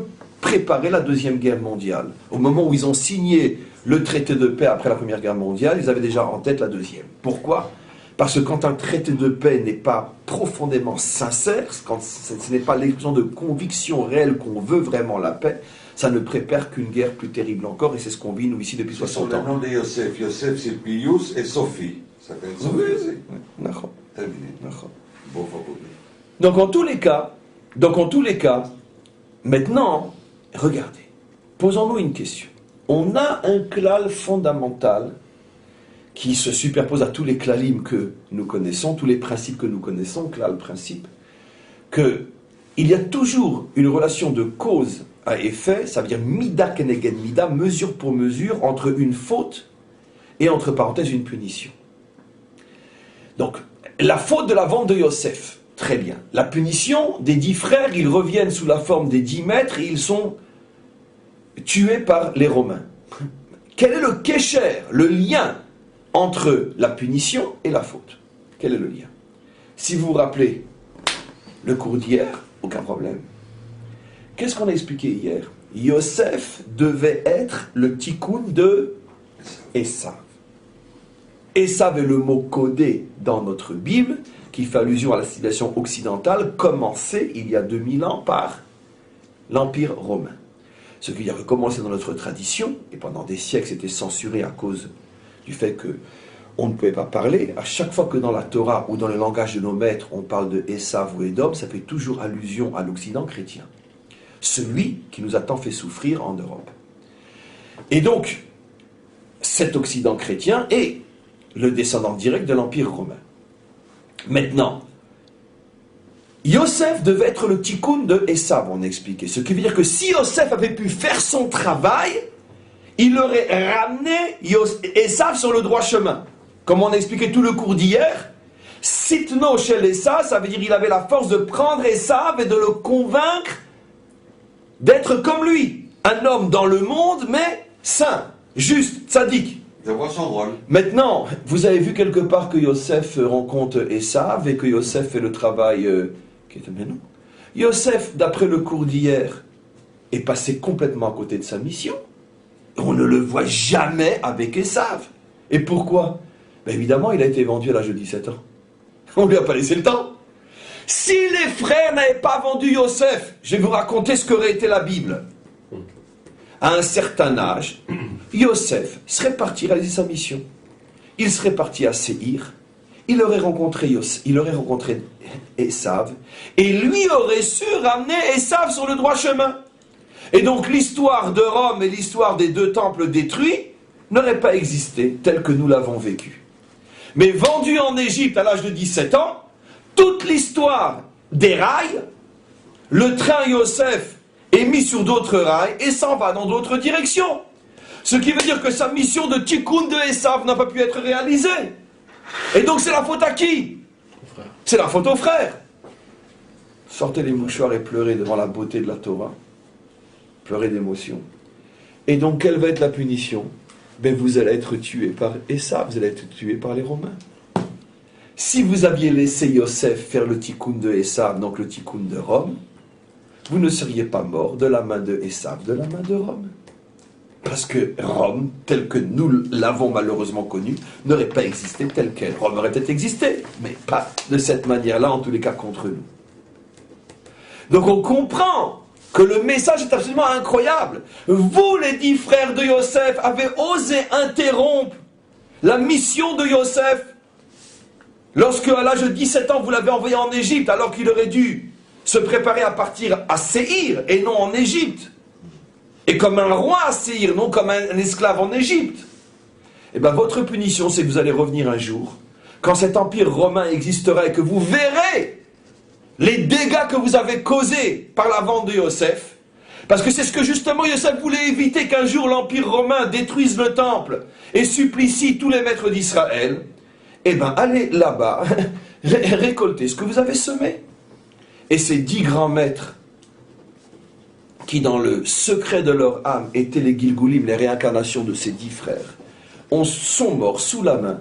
préparé la Deuxième Guerre mondiale. Au moment où ils ont signé le traité de paix après la Première Guerre mondiale, ils avaient déjà en tête la deuxième. Pourquoi ? Parce que quand un traité de paix n'est pas profondément sincère, quand ce n'est pas l'expression de conviction réelle qu'on veut vraiment la paix, ça ne prépare qu'une guerre plus terrible encore, et c'est ce qu'on vit, nous, ici, depuis 60 ans. C'est le nom de Yosef. Yosef, c'est Pius et Sophie. Ça s'appelle Sophie aussi. D'accord. Terminé. D'accord. Bon, faut pas. Donc, en tous les cas, maintenant, regardez, posons-nous une question. On a un klal fondamental qui se superpose à tous les klalim que nous connaissons, tous les principes que nous connaissons, klal principe, qu'il y a toujours une relation de cause à effet, ça veut dire mida keneged mida, mesure pour mesure, entre une faute et entre parenthèses une punition. Donc, la faute de la vente de Yosef, très bien. La punition des 10 frères, ils reviennent sous la forme des 10 maîtres et ils sont tués par les Romains. Quel est le kécher, le lien entre la punition et la faute? Quel est le lien? Si vous vous rappelez le cours d'hier, aucun problème. qu'est-ce qu'on a expliqué hier? Yosef devait être le tikkun de Esav. Esav est le mot codé dans notre Bible, qui fait allusion à la civilisation occidentale, commencée il y a 2000 ans par l'Empire romain. Ce qui a recommencé dans notre tradition, et pendant des siècles c'était censuré à cause du fait qu'on ne pouvait pas parler. À chaque fois que dans la Torah ou dans le langage de nos maîtres on parle de Esav ou Édom, ça fait toujours allusion à l'Occident chrétien. Celui qui nous a tant fait souffrir en Europe. Et donc, cet Occident chrétien est le descendant direct de l'Empire romain. Maintenant, Yosef devait être le tikkun de Esav, on a expliqué. Ce qui veut dire que si Yosef avait pu faire son travail, il aurait ramené Esav sur le droit chemin. Comme on a expliqué tout le cours d'hier, Sitno chez Esav, ça veut dire qu'il avait la force de prendre Esav et de le convaincre d'être comme lui. Un homme dans le monde, mais saint, juste, tzaddik. Je vois son rôle. Maintenant, vous avez vu quelque part que Yosef rencontre Esav et que Yosef fait le travail qui était... Mais non. Yosef, d'après le cours d'hier, est passé complètement à côté de sa mission. On ne le voit jamais avec Esav. Et pourquoi? Ben évidemment, il a été vendu à l'âge de 17 ans. On ne lui a pas laissé le temps. Si les frères n'avaient pas vendu Yosef, je vais vous raconter ce qu'aurait été la Bible. À un certain âge, Yosef serait parti réaliser sa mission. Il serait parti à Séhir, il aurait rencontré Esav, et lui aurait su ramener Esav sur le droit chemin. Et donc l'histoire de Rome et l'histoire des 2 temples détruits n'aurait pas existé telle que nous l'avons vécue. Mais vendu en Égypte à l'âge de 17 ans, toute l'histoire déraille, le train Yosef est mis sur d'autres rails et s'en va dans d'autres directions. Ce qui veut dire que sa mission de tikkun de Esav n'a pas pu être réalisée. Et donc c'est la faute à qui? C'est la faute aux frères. Sortez les mouchoirs et pleurez devant la beauté de la Torah. Pleurez d'émotion. Et donc quelle va être la punition? Ben vous allez être tués par Esav, vous allez être tués par les Romains. Si vous aviez laissé Yosef faire le tikkun de Esav, donc le tikkun de Rome, vous ne seriez pas mort de la main de Esav, de la main de Rome. Parce que Rome, telle que nous l'avons malheureusement connue, n'aurait pas existé telle qu'elle. Rome aurait peut-être existé, mais pas de cette manière-là, en tous les cas contre nous. Donc on comprend que le message est absolument incroyable. Vous, les 10 frères de Yosef, avez osé interrompre la mission de Yosef lorsque, à l'âge de 17 ans, vous l'avez envoyé en Égypte, alors qu'il aurait dû se préparer à partir à Séhir et non en Égypte. Et comme un roi à Séhir, non comme un esclave en Égypte. Eh bien, votre punition, c'est que vous allez revenir un jour, quand cet empire romain existera et que vous verrez les dégâts que vous avez causés par la vente de Yosef, parce que c'est ce que justement Yosef voulait éviter, qu'un jour l'empire romain détruise le temple et supplicie tous les maîtres d'Israël. Eh bien, allez là-bas, récoltez ce que vous avez semé. Et ces 10 grands maîtres, qui dans le secret de leur âme étaient les Gilgulim, les réincarnations de ces 10 frères, sont morts sous la main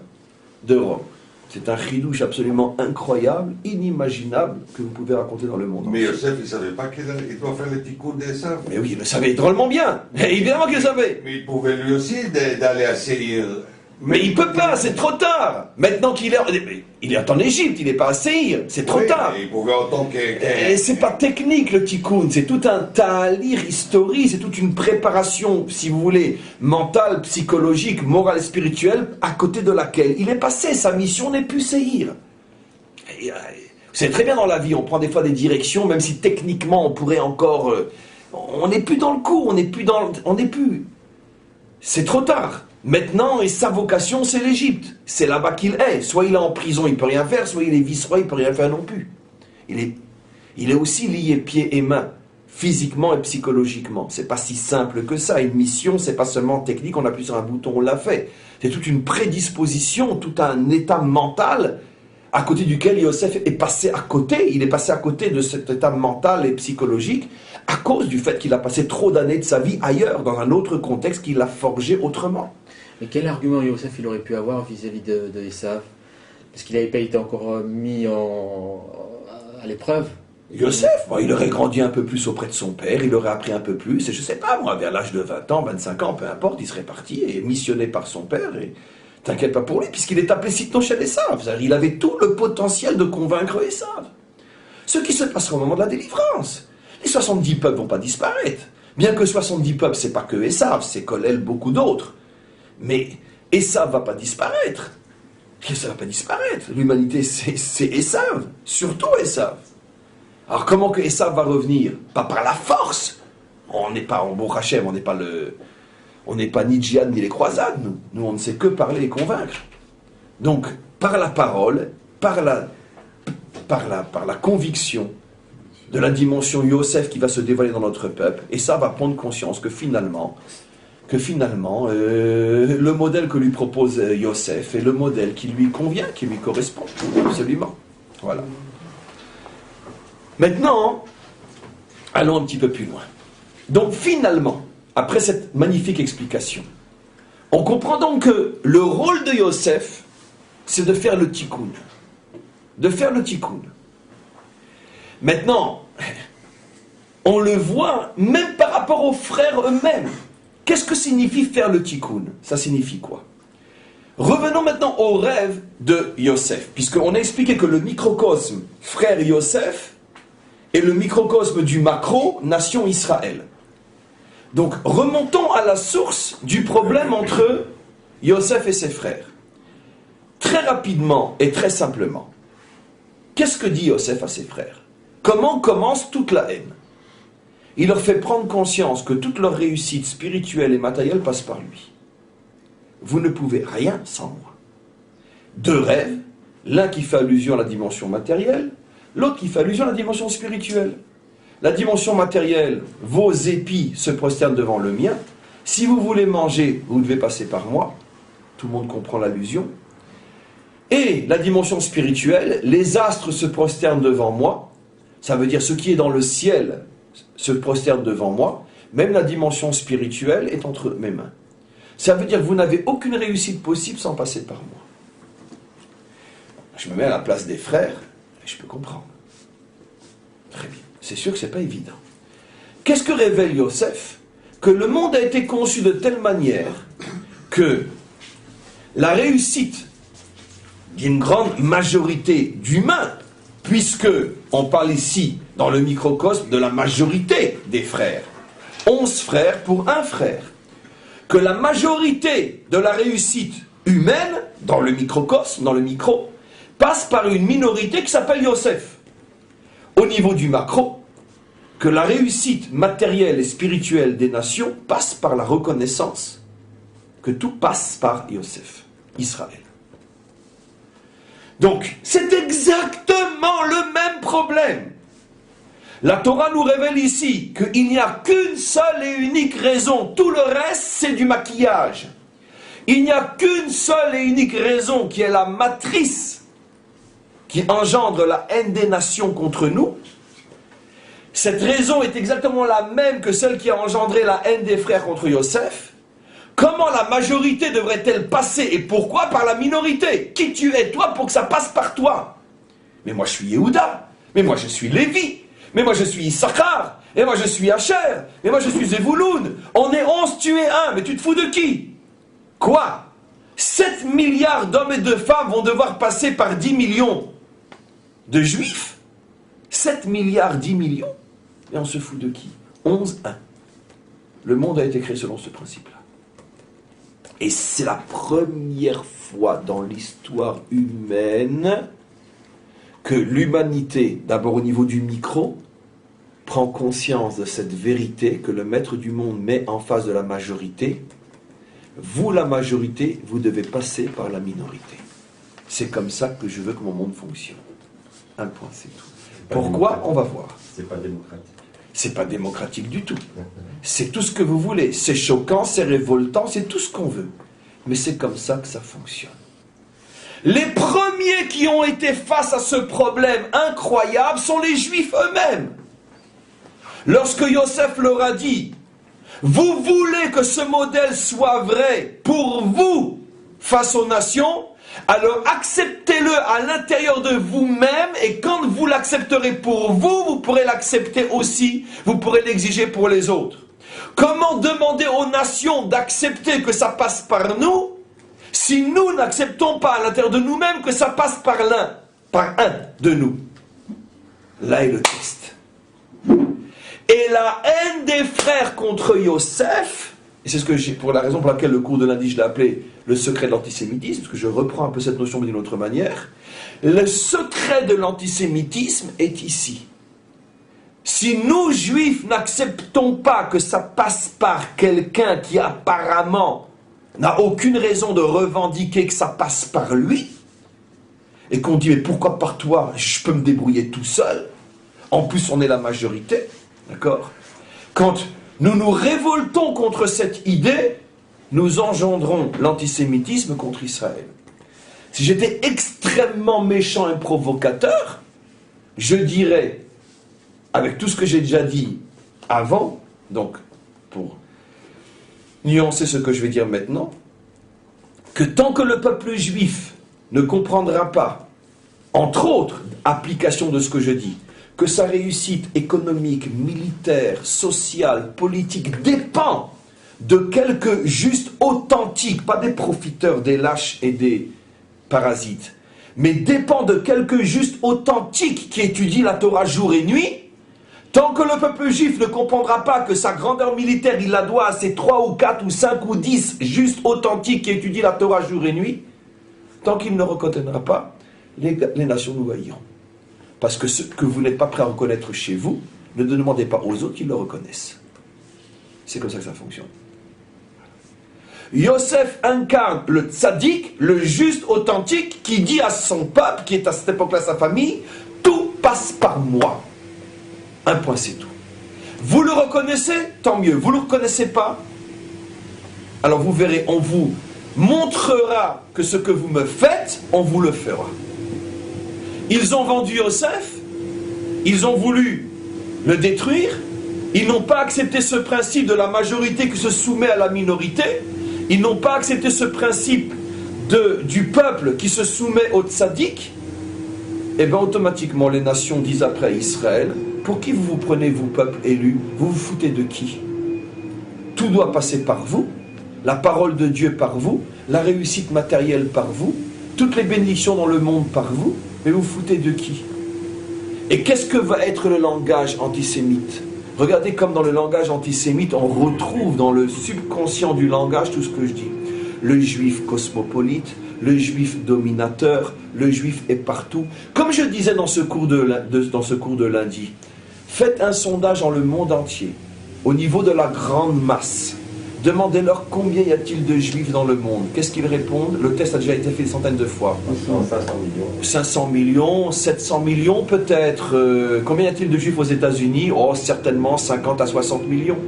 de Rome. C'est un chidouche absolument incroyable, inimaginable, que vous pouvez raconter dans le monde. Mais Yosef, il ne savait pas qu'il doit faire le tikkun d'Esav. Mais oui, il le savait drôlement bien. Évidemment qu'il le savait. Mais il pouvait lui aussi d'aller à Séhir. Mais il peut pas, c'est trop tard. Maintenant qu'il est en Égypte, il n'est pas à Séhir, c'est trop tard. Il pouvait autant que... Et c'est pas technique le tikkun, c'est tout un talir historique, c'est toute une préparation, si vous voulez, mentale, psychologique, morale et spirituelle, à côté de laquelle il est passé, sa mission n'est plus Séhir. C'est très bien dans la vie, on prend des fois des directions, même si techniquement on pourrait encore... on n'est plus dans le coup, on n'est plus... C'est trop tard. Maintenant, et sa vocation, c'est l'Égypte. C'est là-bas qu'il est. Soit il est en prison, il ne peut rien faire, soit il est vice-roi, il ne peut rien faire non plus. Il est aussi lié pieds et mains, physiquement et psychologiquement. C'est pas si simple que ça. Une mission, c'est pas seulement technique, on appuie sur un bouton, on l'a fait. C'est toute une prédisposition, tout un état mental à côté duquel Yosef est passé à côté. Il est passé à côté de cet état mental et psychologique à cause du fait qu'il a passé trop d'années de sa vie ailleurs, dans un autre contexte qu'il a forgé autrement. Mais quel argument Yosef il aurait pu avoir vis-à-vis de Esav? Parce qu'il n'avait pas été encore mis à l'épreuve. Yosef, bon, il aurait grandi un peu plus auprès de son père, il aurait appris un peu plus, et je sais pas, moi, vers l'âge de 20 ans, 25 ans, peu importe, il serait parti et missionné par son père, et t'inquiète pas pour lui, puisqu'il est appelé Sitno chez Esav. Il avait tout le potentiel de convaincre Esav. Ce qui se passera au moment de la délivrance. Les 70 peuples vont pas disparaître. Bien que 70 peuples, c'est pas que Esav, c'est Kolel, beaucoup d'autres. Mais Esav va pas disparaître. Ça va pas disparaître. L'humanité, c'est Esav, surtout Esav. Alors comment que Esav va revenir? Pas par la force. On n'est pas en bon Hachem, on n'est pas ni djihad ni les croisades, nous. Nous, on ne sait que parler et convaincre. Donc, par la parole, par la conviction de la dimension Yosef qui va se dévoiler dans notre peuple, et ça va prendre conscience que finalement, le modèle que lui propose Yosef est le modèle qui lui convient, qui lui correspond, absolument. Voilà. Maintenant, allons un petit peu plus loin. Donc finalement, après cette magnifique explication, on comprend donc que le rôle de Yosef, c'est de faire le tikkun. De faire le tikkun. Maintenant, on le voit même par rapport aux frères eux-mêmes. Qu'est-ce que signifie faire le tikkun? Ça signifie quoi? Revenons maintenant au rêve de Yosef, puisqu'on a expliqué que le microcosme frère Yosef est le microcosme du macro, nation Israël. Donc remontons à la source du problème entre Yosef et ses frères. Très rapidement et très simplement, qu'est-ce que dit Yosef à ses frères? Comment commence toute la haine? Il leur fait prendre conscience que toute leur réussite spirituelle et matérielle passe par lui. Vous ne pouvez rien sans moi. Deux rêves, l'un qui fait allusion à la dimension matérielle, l'autre qui fait allusion à la dimension spirituelle. La dimension matérielle, vos épis se prosternent devant le mien. Si vous voulez manger, vous devez passer par moi. Tout le monde comprend l'allusion. Et la dimension spirituelle, les astres se prosternent devant moi. Ça veut dire ce qui est dans le ciel se prosterne devant moi. Même la dimension spirituelle est entre mes mains. Ça veut dire que vous n'avez aucune réussite possible sans passer par moi. Je me mets à la place des frères et je peux comprendre. Très bien. C'est sûr que ce n'est pas évident. Qu'est-ce que révèle Yosef? Que le monde a été conçu de telle manière que la réussite d'une grande majorité d'humains, puisque on parle ici, dans le microcosme, de la majorité des frères. 11 frères pour un frère. Que la majorité de la réussite humaine, dans le microcosme, dans le micro, passe par une minorité qui s'appelle Yosef. Au niveau du macro, que la réussite matérielle et spirituelle des nations passe par la reconnaissance que tout passe par Yosef, Israël. Donc, c'est exactement le même problème. La Torah nous révèle ici qu'il n'y a qu'une seule et unique raison. Tout le reste, c'est du maquillage. Il n'y a qu'une seule et unique raison qui est la matrice qui engendre la haine des nations contre nous. Cette raison est exactement la même que celle qui a engendré la haine des frères contre Yosef. Comment la majorité devrait-elle passer et pourquoi par la minorité? Qui tu es toi pour que ça passe par toi? Mais moi je suis Yehuda, mais moi je suis Lévi, mais moi je suis Issachar, et moi je suis Asher, et moi je suis Zevouloun. On est 11, tu es 1, mais tu te fous de qui? Quoi? 7 milliards d'hommes et de femmes vont devoir passer par 10 millions de juifs? 7 milliards, 10 millions? Et on se fout de qui? 11, 1. Le monde a été créé selon ce principe-là. Et c'est la première fois dans l'histoire humaine que l'humanité, d'abord au niveau du micro, prend conscience de cette vérité que le maître du monde met en face de la majorité. Vous, la majorité, vous devez passer par la minorité. C'est comme ça que je veux que mon monde fonctionne. Un point, c'est tout. Pourquoi? On va voir. C'est pas démocratique. C'est pas démocratique du tout. C'est tout ce que vous voulez. C'est choquant, c'est révoltant, c'est tout ce qu'on veut. Mais c'est comme ça que ça fonctionne. Les premiers qui ont été face à ce problème incroyable sont les Juifs eux-mêmes. Lorsque Yosef leur a dit « Vous voulez que ce modèle soit vrai pour vous face aux nations, Alors acceptez-le à l'intérieur de vous-même, et quand vous l'accepterez pour vous, vous pourrez l'accepter aussi, vous pourrez l'exiger pour les autres. Comment demander aux nations d'accepter que ça passe par nous, si nous n'acceptons pas à l'intérieur de nous-mêmes que ça passe par un de nous? Là est le test. Et la haine des frères contre Yosef, et c'est ce que pour la raison pour laquelle le cours de lundi je l'ai appelé le secret de l'antisémitisme, parce que je reprends un peu cette notion mais d'une autre manière. Le secret de l'antisémitisme est ici. Si nous, juifs, n'acceptons pas que ça passe par quelqu'un qui apparemment n'a aucune raison de revendiquer que ça passe par lui, et qu'on dit, mais pourquoi par toi, je peux me débrouiller tout seul, en plus on est la majorité, d'accord? Quand nous nous révoltons contre cette idée, nous engendrons l'antisémitisme contre Israël. Si j'étais extrêmement méchant et provocateur, je dirais, avec tout ce que j'ai déjà dit avant, donc pour nuancer ce que je vais dire maintenant, que tant que le peuple juif ne comprendra pas, entre autres, application de ce que je dis, que sa réussite économique, militaire, sociale, politique dépend de quelques justes authentiques, pas des profiteurs, des lâches et des parasites, mais dépend de quelques justes authentiques qui étudient la Torah jour et nuit. Tant que le peuple juif ne comprendra pas que sa grandeur militaire, il la doit à ces 3 ou 4 ou 5 ou 10 justes authentiques qui étudient la Torah jour et nuit, tant qu'il ne reconnaîtra pas, les nations nous haïront. Parce que ce que vous n'êtes pas prêt à reconnaître chez vous, ne demandez pas aux autres qu'ils le reconnaissent. C'est comme ça que ça fonctionne. Yosef incarne le tzaddik, le juste authentique, qui dit à son peuple, qui est à cette époque-là sa famille, tout passe par moi. Un point, c'est tout. Vous le reconnaissez, tant mieux. Vous ne le reconnaissez pas, alors vous verrez, on vous montrera que ce que vous me faites, on vous le fera. Ils ont vendu Yosef, ils ont voulu le détruire, ils n'ont pas accepté ce principe de la majorité qui se soumet à la minorité, ils n'ont pas accepté ce principe du peuple qui se soumet au tzaddik, et bien automatiquement les nations disent après Israël, pour qui vous vous prenez, vous peuple élu? Vous vous foutez de qui? Tout doit passer par vous, la parole de Dieu par vous, la réussite matérielle par vous, toutes les bénédictions dans le monde par vous, mais vous vous foutez de qui? Et qu'est-ce que va être le langage antisémite? Regardez comme dans le langage antisémite, on retrouve dans le subconscient du langage tout ce que je dis. Le juif cosmopolite, le juif dominateur, le juif est partout. Comme je disais dans ce cours de lundi, faites un sondage dans le monde entier, au niveau de la grande masse. Demandez-leur combien y a-t-il de juifs dans le monde. Qu'est-ce qu'ils répondent? Le test a déjà été fait des centaines de fois. 500 millions. 500 millions, 700 millions peut-être. Combien y a-t-il de juifs aux États-Unis? Oh, certainement 50 à 60 millions.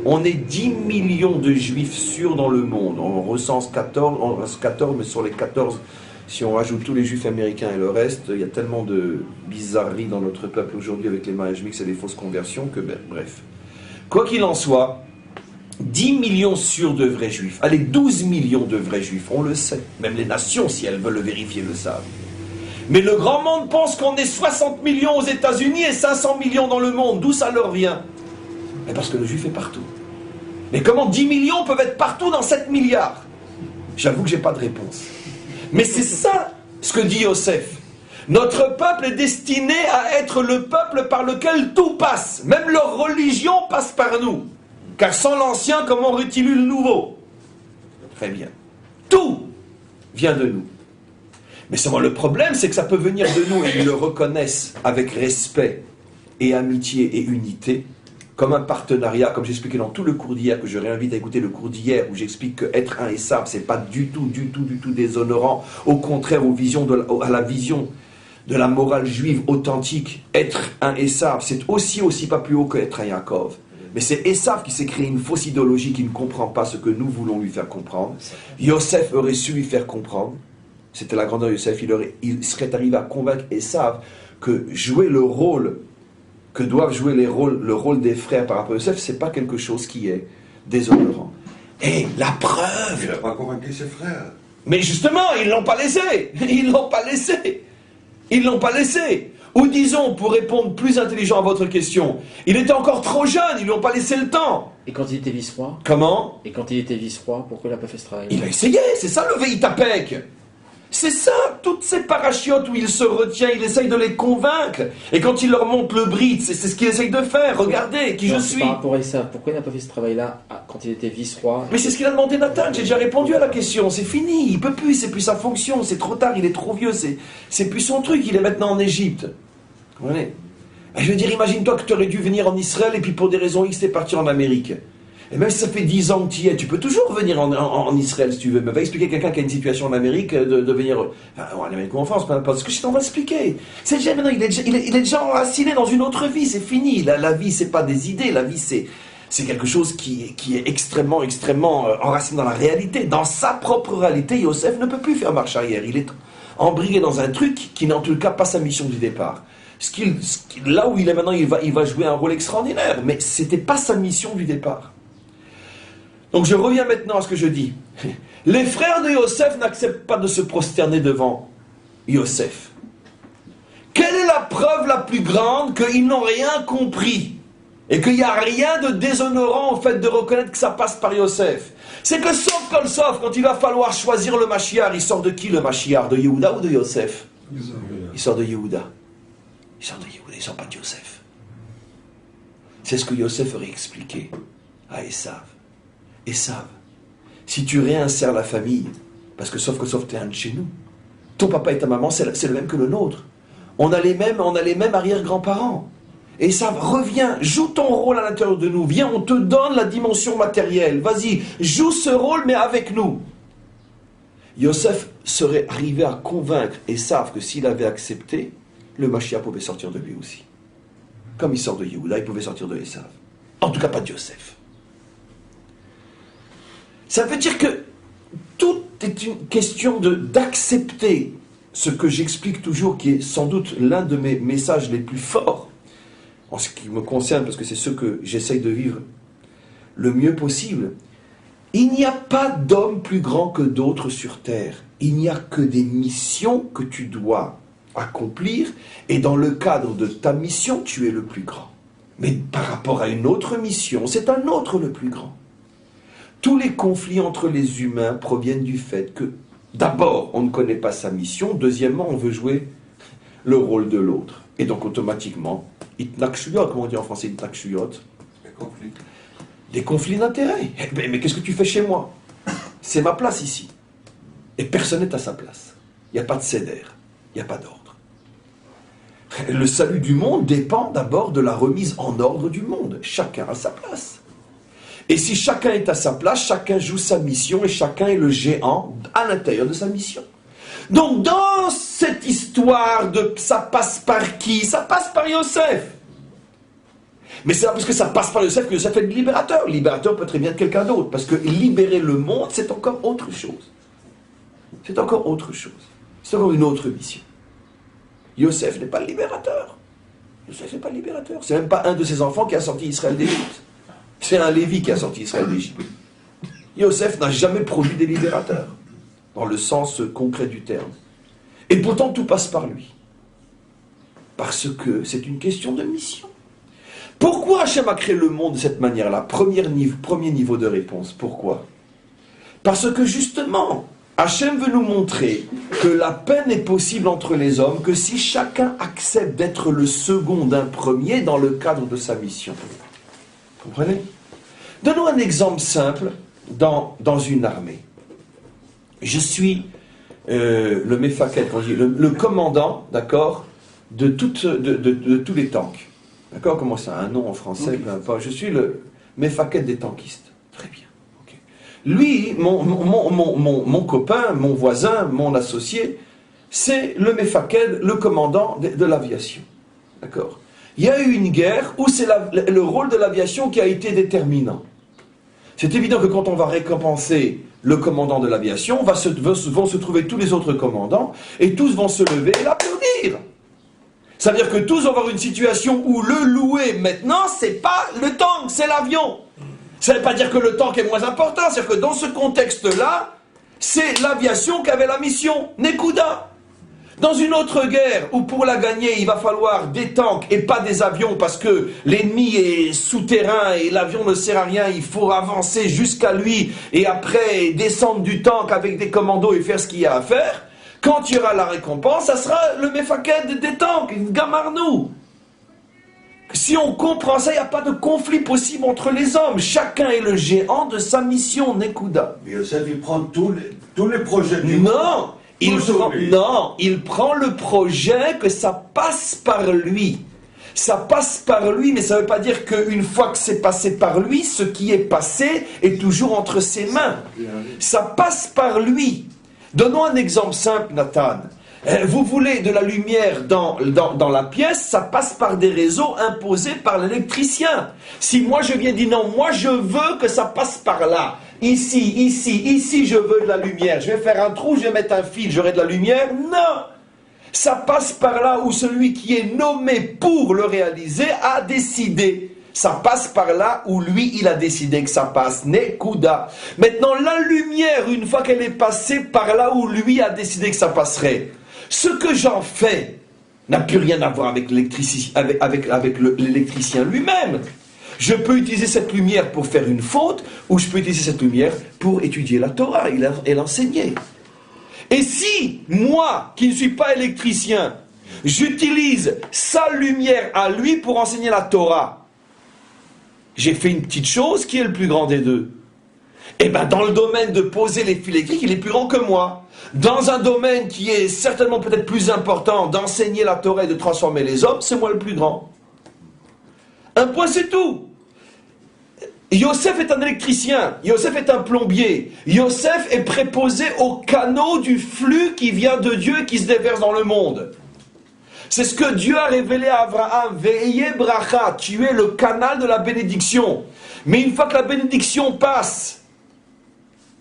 On est 10 millions de juifs sûrs dans le monde. On recense 14, mais sur les 14, si on rajoute tous les juifs américains et le reste, il y a tellement de bizarreries dans notre peuple aujourd'hui avec les mariages mixtes et les fausses conversions que, bref. Quoi qu'il en soit, 10 millions sûrs de vrais juifs. Allez, 12 millions de vrais juifs, on le sait. Même les nations, si elles veulent le vérifier, le savent. Mais le grand monde pense qu'on est 60 millions aux États-Unis et 500 millions dans le monde. D'où ça leur vient? Mais parce que le juif est partout. Mais comment 10 millions peuvent être partout dans 7 milliards? J'avoue que j'ai pas de réponse. Mais c'est ça ce que dit Yosef. Notre peuple est destiné à être le peuple par lequel tout passe. Même leur religion passe par nous. Car sans l'ancien, comment aurait-il eu le nouveau? Très bien. Tout vient de nous. Mais seulement le problème, c'est que ça peut venir de nous, et ils le reconnaissent avec respect et amitié et unité, comme un partenariat, comme j'expliquais dans tout le cours d'hier, que je réinvite à écouter le cours d'hier, où j'explique que être un Esav, c'est pas du tout déshonorant. Au contraire, à la vision de la morale juive authentique, être un Esav, c'est aussi pas plus haut qu'être un Yaakov. Mais c'est Esav qui s'est créé une fausse idéologie qui ne comprend pas ce que nous voulons lui faire comprendre. Yosef aurait su lui faire comprendre. C'était la grandeur de Yosef. Il serait arrivé à convaincre Esav que jouer le rôle que doivent jouer le rôle des frères par rapport à Yosef, c'est pas quelque chose qui est déshonorant. Et la preuve... Il n'a pas convaincu ses frères. Mais justement, ils ne l'ont pas laissé. Ils ne l'ont pas laissé. Ils ne l'ont pas laissé. Ou disons, pour répondre plus intelligent à votre question, il était encore trop jeune, ils ne lui ont pas laissé le temps. Et quand il était vice-roi? Comment? Et quand il était vice-roi, pourquoi il n'a pas fait ce travail? Il a essayé, c'est ça le Veitapek. C'est ça, toutes ces parachiotes où il se retient, il essaye de les convaincre. Et quand il leur montre le bride, c'est ce qu'il essaye de faire. Regardez qui Non, je c'est suis. Par rapport à ça, pourquoi il n'a pas fait ce travail-là quand il était vice-roi? Mais c'est ce qu'il a demandé Nathan, j'ai déjà répondu à la question. C'est fini, il peut plus, c'est plus sa fonction, c'est trop tard, il est trop vieux, c'est plus son truc, il est maintenant en Égypte. Vous comprenez? Je veux dire, imagine-toi que tu aurais dû venir en Israël et puis pour des raisons X, t'es parti en Amérique. Et même si ça fait 10 ans que tu y es, tu peux toujours venir en Israël si tu veux. Mais va expliquer à quelqu'un qui a une situation en Amérique de venir. Enfin, en Amérique ou en France, peu importe. Ce que je t'en vais expliquer. C'est déjà maintenant, il est déjà enraciné dans une autre vie, c'est fini. La vie, c'est pas des idées, la vie, c'est quelque chose qui est extrêmement enraciné dans la réalité. Dans sa propre réalité, Yosef ne peut plus faire marche arrière. Il est embrigué dans un truc qui n'est en tout cas pas sa mission du départ. Là où il est maintenant, il va jouer un rôle extraordinaire, mais c'était pas sa mission du départ. Donc je reviens maintenant à ce que je dis. Les frères de Yosef n'acceptent pas de se prosterner devant Yosef. Quelle est la preuve la plus grande qu'ils n'ont rien compris et qu'il n'y a rien de déshonorant au fait de reconnaître que ça passe par Yosef? C'est que sauf quand il va falloir choisir le Mashiach, il sort de qui le Mashiach? De Yehuda ou de Yosef? Il sort de Yehuda. Il sort de Yehuda, il sort pas de Yosef. C'est ce que Yosef aurait expliqué à Esav. Esav, si tu réinsères la famille, parce que sauf tu es un de chez nous, ton papa et ta maman, c'est le même que le nôtre. On a les mêmes arrière-grands-parents. Esav, reviens, joue ton rôle à l'intérieur de nous. Viens, on te donne la dimension matérielle. Vas-y, joue ce rôle, mais avec nous. Yosef serait arrivé à convaincre Esav que s'il avait accepté, le Mashiach pouvait sortir de lui aussi. Comme il sort de Yehuda, il pouvait sortir de Esav. En tout cas, pas de Yosef. Ça veut dire que tout est une question d'accepter ce que j'explique toujours, qui est sans doute l'un de mes messages les plus forts, en ce qui me concerne, parce que c'est ce que j'essaye de vivre le mieux possible. Il n'y a pas d'homme plus grand que d'autres sur terre. Il n'y a que des missions que tu dois accomplir, et dans le cadre de ta mission, tu es le plus grand. Mais par rapport à une autre mission, c'est un autre le plus grand. Tous les conflits entre les humains proviennent du fait que, d'abord, on ne connaît pas sa mission, deuxièmement, on veut jouer le rôle de l'autre. Et donc, automatiquement, itnakshuyot, comment on dit en français itnakshuyot? Des conflits d'intérêts. Mais qu'est-ce que tu fais chez moi? C'est ma place ici. Et personne n'est à sa place. Il n'y a pas de céder, il n'y a pas d'ordre. Le salut du monde dépend d'abord de la remise en ordre du monde. Chacun a sa place. Et si chacun est à sa place, chacun joue sa mission et chacun est le géant à l'intérieur de sa mission. Donc dans cette histoire de ça passe par qui? Ça passe par Yosef. Mais c'est pas parce que ça passe par Yosef que Yosef est le libérateur. Le libérateur peut très bien être quelqu'un d'autre. Parce que libérer le monde, c'est encore autre chose. C'est encore autre chose. C'est encore une autre mission. Yosef n'est pas le libérateur. Yosef n'est pas le libérateur. C'est même pas un de ses enfants qui a sorti Israël d'Égypte. C'est un Lévi qui a sorti Israël d'Égypte. Yosef n'a jamais produit des libérateurs, dans le sens concret du terme. Et pourtant, tout passe par lui. Parce que c'est une question de mission. Pourquoi Hachem a créé le monde de cette manière-là? Premier niveau de réponse. Pourquoi? Parce que justement, Hachem veut nous montrer que la paix n'est possible entre les hommes que si chacun accepte d'être le second d'un premier dans le cadre de sa mission. Vous comprenez? Donnons un exemple simple dans une armée. Je suis le Mefaket, le commandant, d'accord, de tous les tanks. D'accord? Comment ça? Un nom en français, peu importe. Je suis le Mefaket des tankistes. Très bien. Okay. Lui, mon copain, mon voisin, mon associé, c'est le Mefaket, le commandant de l'aviation. D'accord? Il y a eu une guerre où c'est le rôle de l'aviation qui a été déterminant. C'est évident que quand on va récompenser le commandant de l'aviation, vont se trouver tous les autres commandants, et tous vont se lever et l'applaudir. Ça veut dire que tous vont avoir une situation où le loué, maintenant, c'est pas le tank, c'est l'avion. Ça ne veut pas dire que le tank est moins important, c'est-à-dire que dans ce contexte-là, C'est l'aviation qui avait la mission, Nekuda. Dans une autre guerre où pour la gagner il va falloir des tanks et pas des avions parce que l'ennemi est souterrain et l'avion ne sert à rien, il faut avancer jusqu'à lui et après descendre du tank avec des commandos et faire ce qu'il y a à faire, quand il y aura la récompense, ça sera le Mefaket des tanks, Gamarnou. Si on comprend ça, il n'y a pas de conflit possible entre les hommes. Chacun est le géant de sa mission, Nekuda. Yosef, il prend tous les projets du monde. Il prend le projet que ça passe par lui. Ça passe par lui, mais ça ne veut pas dire qu'une fois que c'est passé par lui, ce qui est passé est toujours entre ses mains. Ça passe par lui. Donnons un exemple simple, Nathan. Vous voulez de la lumière dans la pièce, ça passe par des réseaux imposés par l'électricien. Si moi je viens dire non, moi je veux que ça passe par là. Ici, je veux de la lumière. Je vais faire un trou, je vais mettre un fil, j'aurai de la lumière. Non! Ça passe par là où celui qui est nommé pour le réaliser a décidé. Ça passe par là où lui, il a décidé que ça passe. Nekuda. Maintenant, la lumière, une fois qu'elle est passée par là où lui a décidé que ça passerait, ce que j'en fais n'a plus rien à voir avec l'électricien lui-même. Je peux utiliser cette lumière pour faire une faute, ou je peux utiliser cette lumière pour étudier la Torah et l'enseigner. Et si, moi, qui ne suis pas électricien, j'utilise sa lumière à lui pour enseigner la Torah, j'ai fait une petite chose qui est le plus grand des deux. Et bien, dans le domaine de poser les fils électriques, il est plus grand que moi. Dans un domaine qui est certainement peut-être plus important, d'enseigner la Torah et de transformer les hommes, c'est moi le plus grand. Un point, c'est tout. Yosef est un électricien, Yosef est un plombier, Yosef est préposé au canot du flux qui vient de Dieu et qui se déverse dans le monde. C'est ce que Dieu a révélé à Abraham, Ve'eye bracha, tu es le canal de la bénédiction. Mais une fois que la bénédiction passe,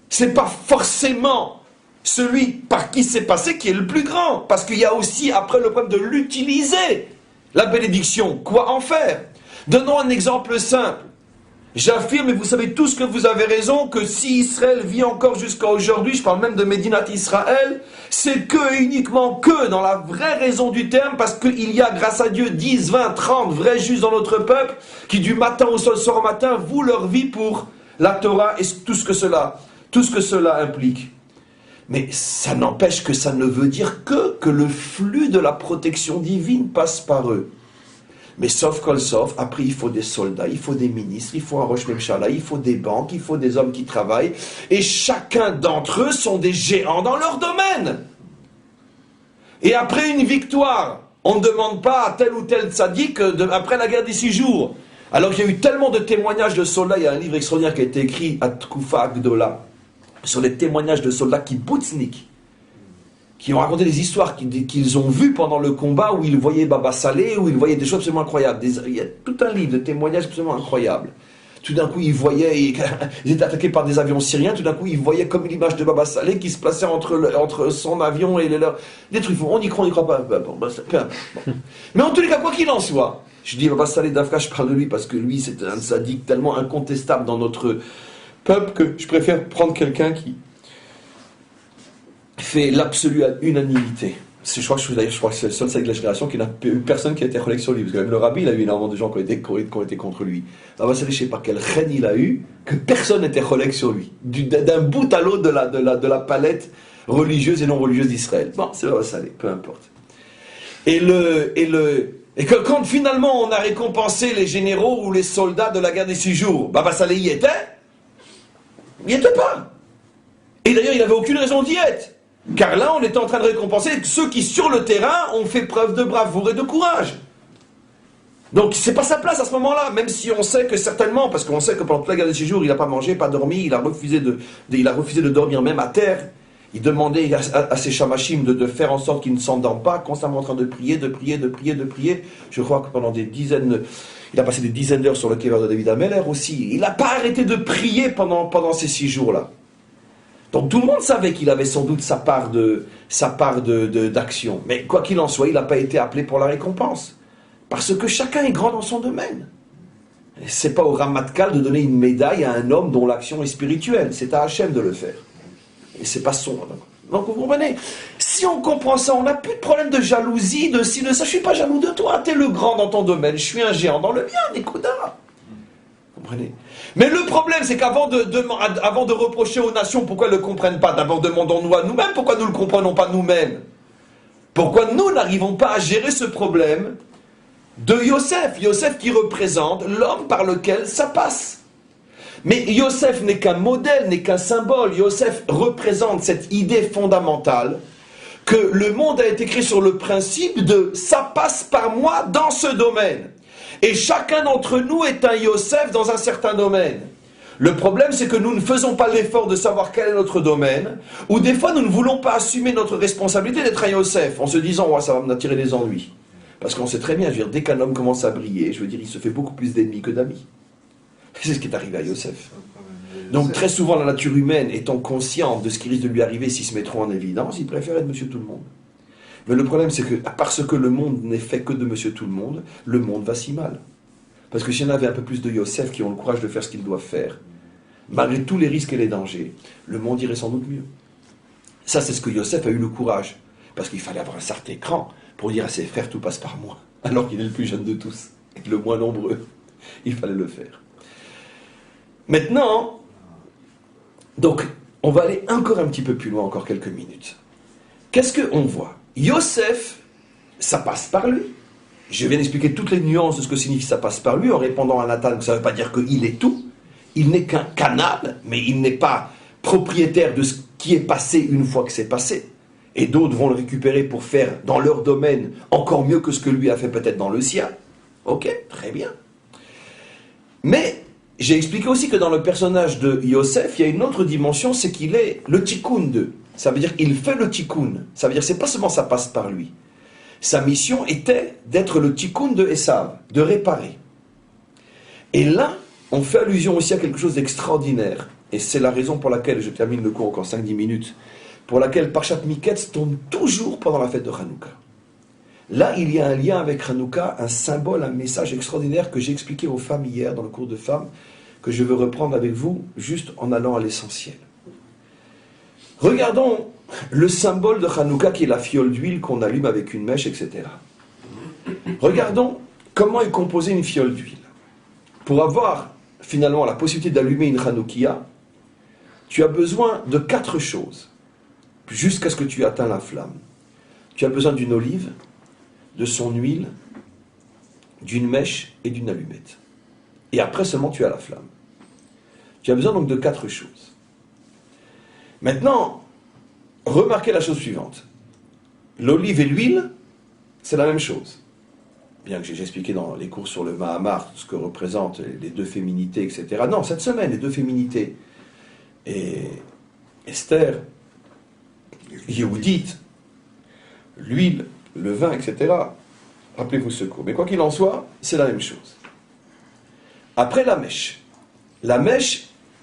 c'est pas forcément celui par qui c'est passé qui est le plus grand, parce qu'il y a aussi après le problème de l'utiliser, la bénédiction, quoi en faire? Donnons un exemple simple. J'affirme, et vous savez tous que vous avez raison, que si Israël vit encore jusqu'à aujourd'hui, je parle même de Médinat Israël, c'est que et uniquement que dans la vraie raison du terme, parce qu'il y a, grâce à Dieu, 10, 20, 30 vrais justes dans notre peuple, qui du matin au soir au matin vouent leur vie pour la Torah et tout ce que cela implique. Mais ça n'empêche que ça ne veut dire que le flux de la protection divine passe par eux. Mais sauf kol sauf, après il faut des soldats, il faut des ministres, il faut un Rosh Memshala, il faut des banques, il faut des hommes qui travaillent, et chacun d'entre eux sont des géants dans leur domaine. Et après une victoire, on ne demande pas à tel ou tel tzaddik après la guerre des 6 jours. Alors qu'il y a eu tellement de témoignages de soldats, il y a un livre extraordinaire qui a été écrit à Tkoufa Agdola, sur les témoignages de soldats kibbutznik, qui ont raconté des histoires qu'ils ont vues pendant le combat, où ils voyaient Baba Salé, où ils voyaient des choses absolument incroyables. Il y a tout un livre de témoignages absolument incroyables. Tout d'un coup, ils étaient attaqués par des avions syriens, tout d'un coup, ils voyaient comme l'image de Baba Salé qui se plaçait entre son avion et leur... Des trucs, on y croit, pas. Peu importe. Mais en tous les cas, quoi qu'il en soit, je dis Baba Salé d'Afka, je parle de lui parce que lui, c'est un sadique tellement incontestable dans notre peuple que je préfère prendre quelqu'un qui fait l'absolue unanimité. Je crois que c'est le seul sadique de la génération qui n'a eu personne qui a été relègue sur lui. Parce que même le rabbi, il a eu énormément de gens qui ont été contre lui. Alors, je ne sais pas quelle reine il a eu, que personne n'était relègue sur lui. D'un bout à l'autre de la palette religieuse et non religieuse d'Israël. Bon, c'est pas ça, peu importe. Et quand finalement on a récompensé les généraux ou les soldats de la guerre des 6 jours, Baba Saleh y était? Il n'y était pas. Et d'ailleurs, il n'avait aucune raison d'y être. Car là, on était en train de récompenser ceux qui, sur le terrain, ont fait preuve de bravoure et de courage. Donc, c'est pas sa place à ce moment-là, même si on sait que certainement, parce qu'on sait que pendant toute la guerre des 6 jours, il n'a pas mangé, pas dormi, il a refusé de dormir même à terre. Il demandait à ses chamachim de faire en sorte qu'ils ne s'endorment pas, constamment en train de prier. Je crois que pendant il a passé des dizaines d'heures sur le kéver de David Ameller aussi. Il n'a pas arrêté de prier pendant ces 6 jours-là. Donc tout le monde savait qu'il avait sans doute sa part d'action. Mais quoi qu'il en soit, il n'a pas été appelé pour la récompense. Parce que chacun est grand dans son domaine. C'est pas au Ramatkal de donner une médaille à un homme dont l'action est spirituelle. C'est à Hachem de le faire. Et c'est pas son. Donc vous comprenez, si on comprend ça, on n'a plus de problème de jalousie, de ci, de ça. Je suis pas jaloux de toi, t'es le grand dans ton domaine, je suis un géant dans le mien, Nikuda. Vous comprenez? Mais le problème, c'est qu'avant de reprocher aux nations pourquoi elles ne le comprennent pas, d'abord demandons-nous à nous-mêmes pourquoi nous ne le comprenons pas nous-mêmes. Pourquoi nous n'arrivons pas à gérer ce problème de Yosef? Yosef qui représente l'homme par lequel ça passe. Mais Yosef n'est qu'un modèle, n'est qu'un symbole. Yosef représente cette idée fondamentale que le monde a été créé sur le principe de « ça passe par moi dans ce domaine ». Et chacun d'entre nous est un Yosef dans un certain domaine. Le problème, c'est que nous ne faisons pas l'effort de savoir quel est notre domaine, ou des fois nous ne voulons pas assumer notre responsabilité d'être un Yosef, en se disant oh, « ça va m'attirer des ennuis ». Parce qu'on sait très bien, je veux dire, dès qu'un homme commence à briller, je veux dire, il se fait beaucoup plus d'ennemis que d'amis. C'est ce qui est arrivé à Yosef. Donc très souvent, la nature humaine, étant consciente de ce qui risque de lui arriver s'ils se mettront en évidence, il préfère être monsieur tout le monde. Mais le problème, c'est que parce que le monde n'est fait que de monsieur tout le monde va si mal. Parce que s'il y en avait un peu plus de Yosef qui ont le courage de faire ce qu'ils doivent faire, malgré tous les risques et les dangers, le monde irait sans doute mieux. Ça, c'est ce que Yosef a eu le courage. Parce qu'il fallait avoir un certain cran pour dire à ses frères, tout passe par moi. Alors qu'il est le plus jeune de tous, et le moins nombreux. Il fallait le faire. Maintenant, donc, on va aller encore un petit peu plus loin, encore quelques minutes. Qu'est-ce qu'on voit? Yosef, ça passe par lui. Je viens d'expliquer toutes les nuances de ce que signifie ça passe par lui, en répondant à Nathan que ça ne veut pas dire qu'il est tout. Il n'est qu'un canal, mais il n'est pas propriétaire de ce qui est passé une fois que c'est passé. Et d'autres vont le récupérer pour faire dans leur domaine encore mieux que ce que lui a fait peut-être dans le sien. Ok, très bien. Mais j'ai expliqué aussi que dans le personnage de Yosef, il y a une autre dimension, c'est qu'il est le tikkun de. Ça veut dire qu'il fait le tikkun. Ça veut dire que c'est pas seulement ça passe par lui. Sa mission était d'être le tikkun de Esav, de réparer. Et là, on fait allusion aussi à quelque chose d'extraordinaire. Et c'est la raison pour laquelle, je termine le cours encore 5-10 minutes, pour laquelle Parshat Miketz tombe toujours pendant la fête de Hanouka. Là, il y a un lien avec Hanouka, un symbole, un message extraordinaire que j'ai expliqué aux femmes hier dans le cours de femmes, que je veux reprendre avec vous, juste en allant à l'essentiel. Regardons le symbole de Hanouka qui est la fiole d'huile qu'on allume avec une mèche, etc. Regardons comment est composée une fiole d'huile. Pour avoir finalement la possibilité d'allumer une Hanoukia, tu as besoin de 4 choses, jusqu'à ce que tu atteins la flamme. Tu as besoin d'une olive, de son huile, d'une mèche et d'une allumette. Et après seulement tu as la flamme. Tu as besoin donc de 4 choses. Maintenant, remarquez la chose suivante. L'olive et l'huile, c'est la même chose. Bien que j'ai expliqué dans les cours sur le Mahamar ce que représentent les 2 féminités, etc. Non, cette semaine, les 2 féminités. Et Esther, Yehudit, l'huile, le vin, etc. Rappelez-vous ce cours. Mais quoi qu'il en soit, c'est la même chose. Après la mèche,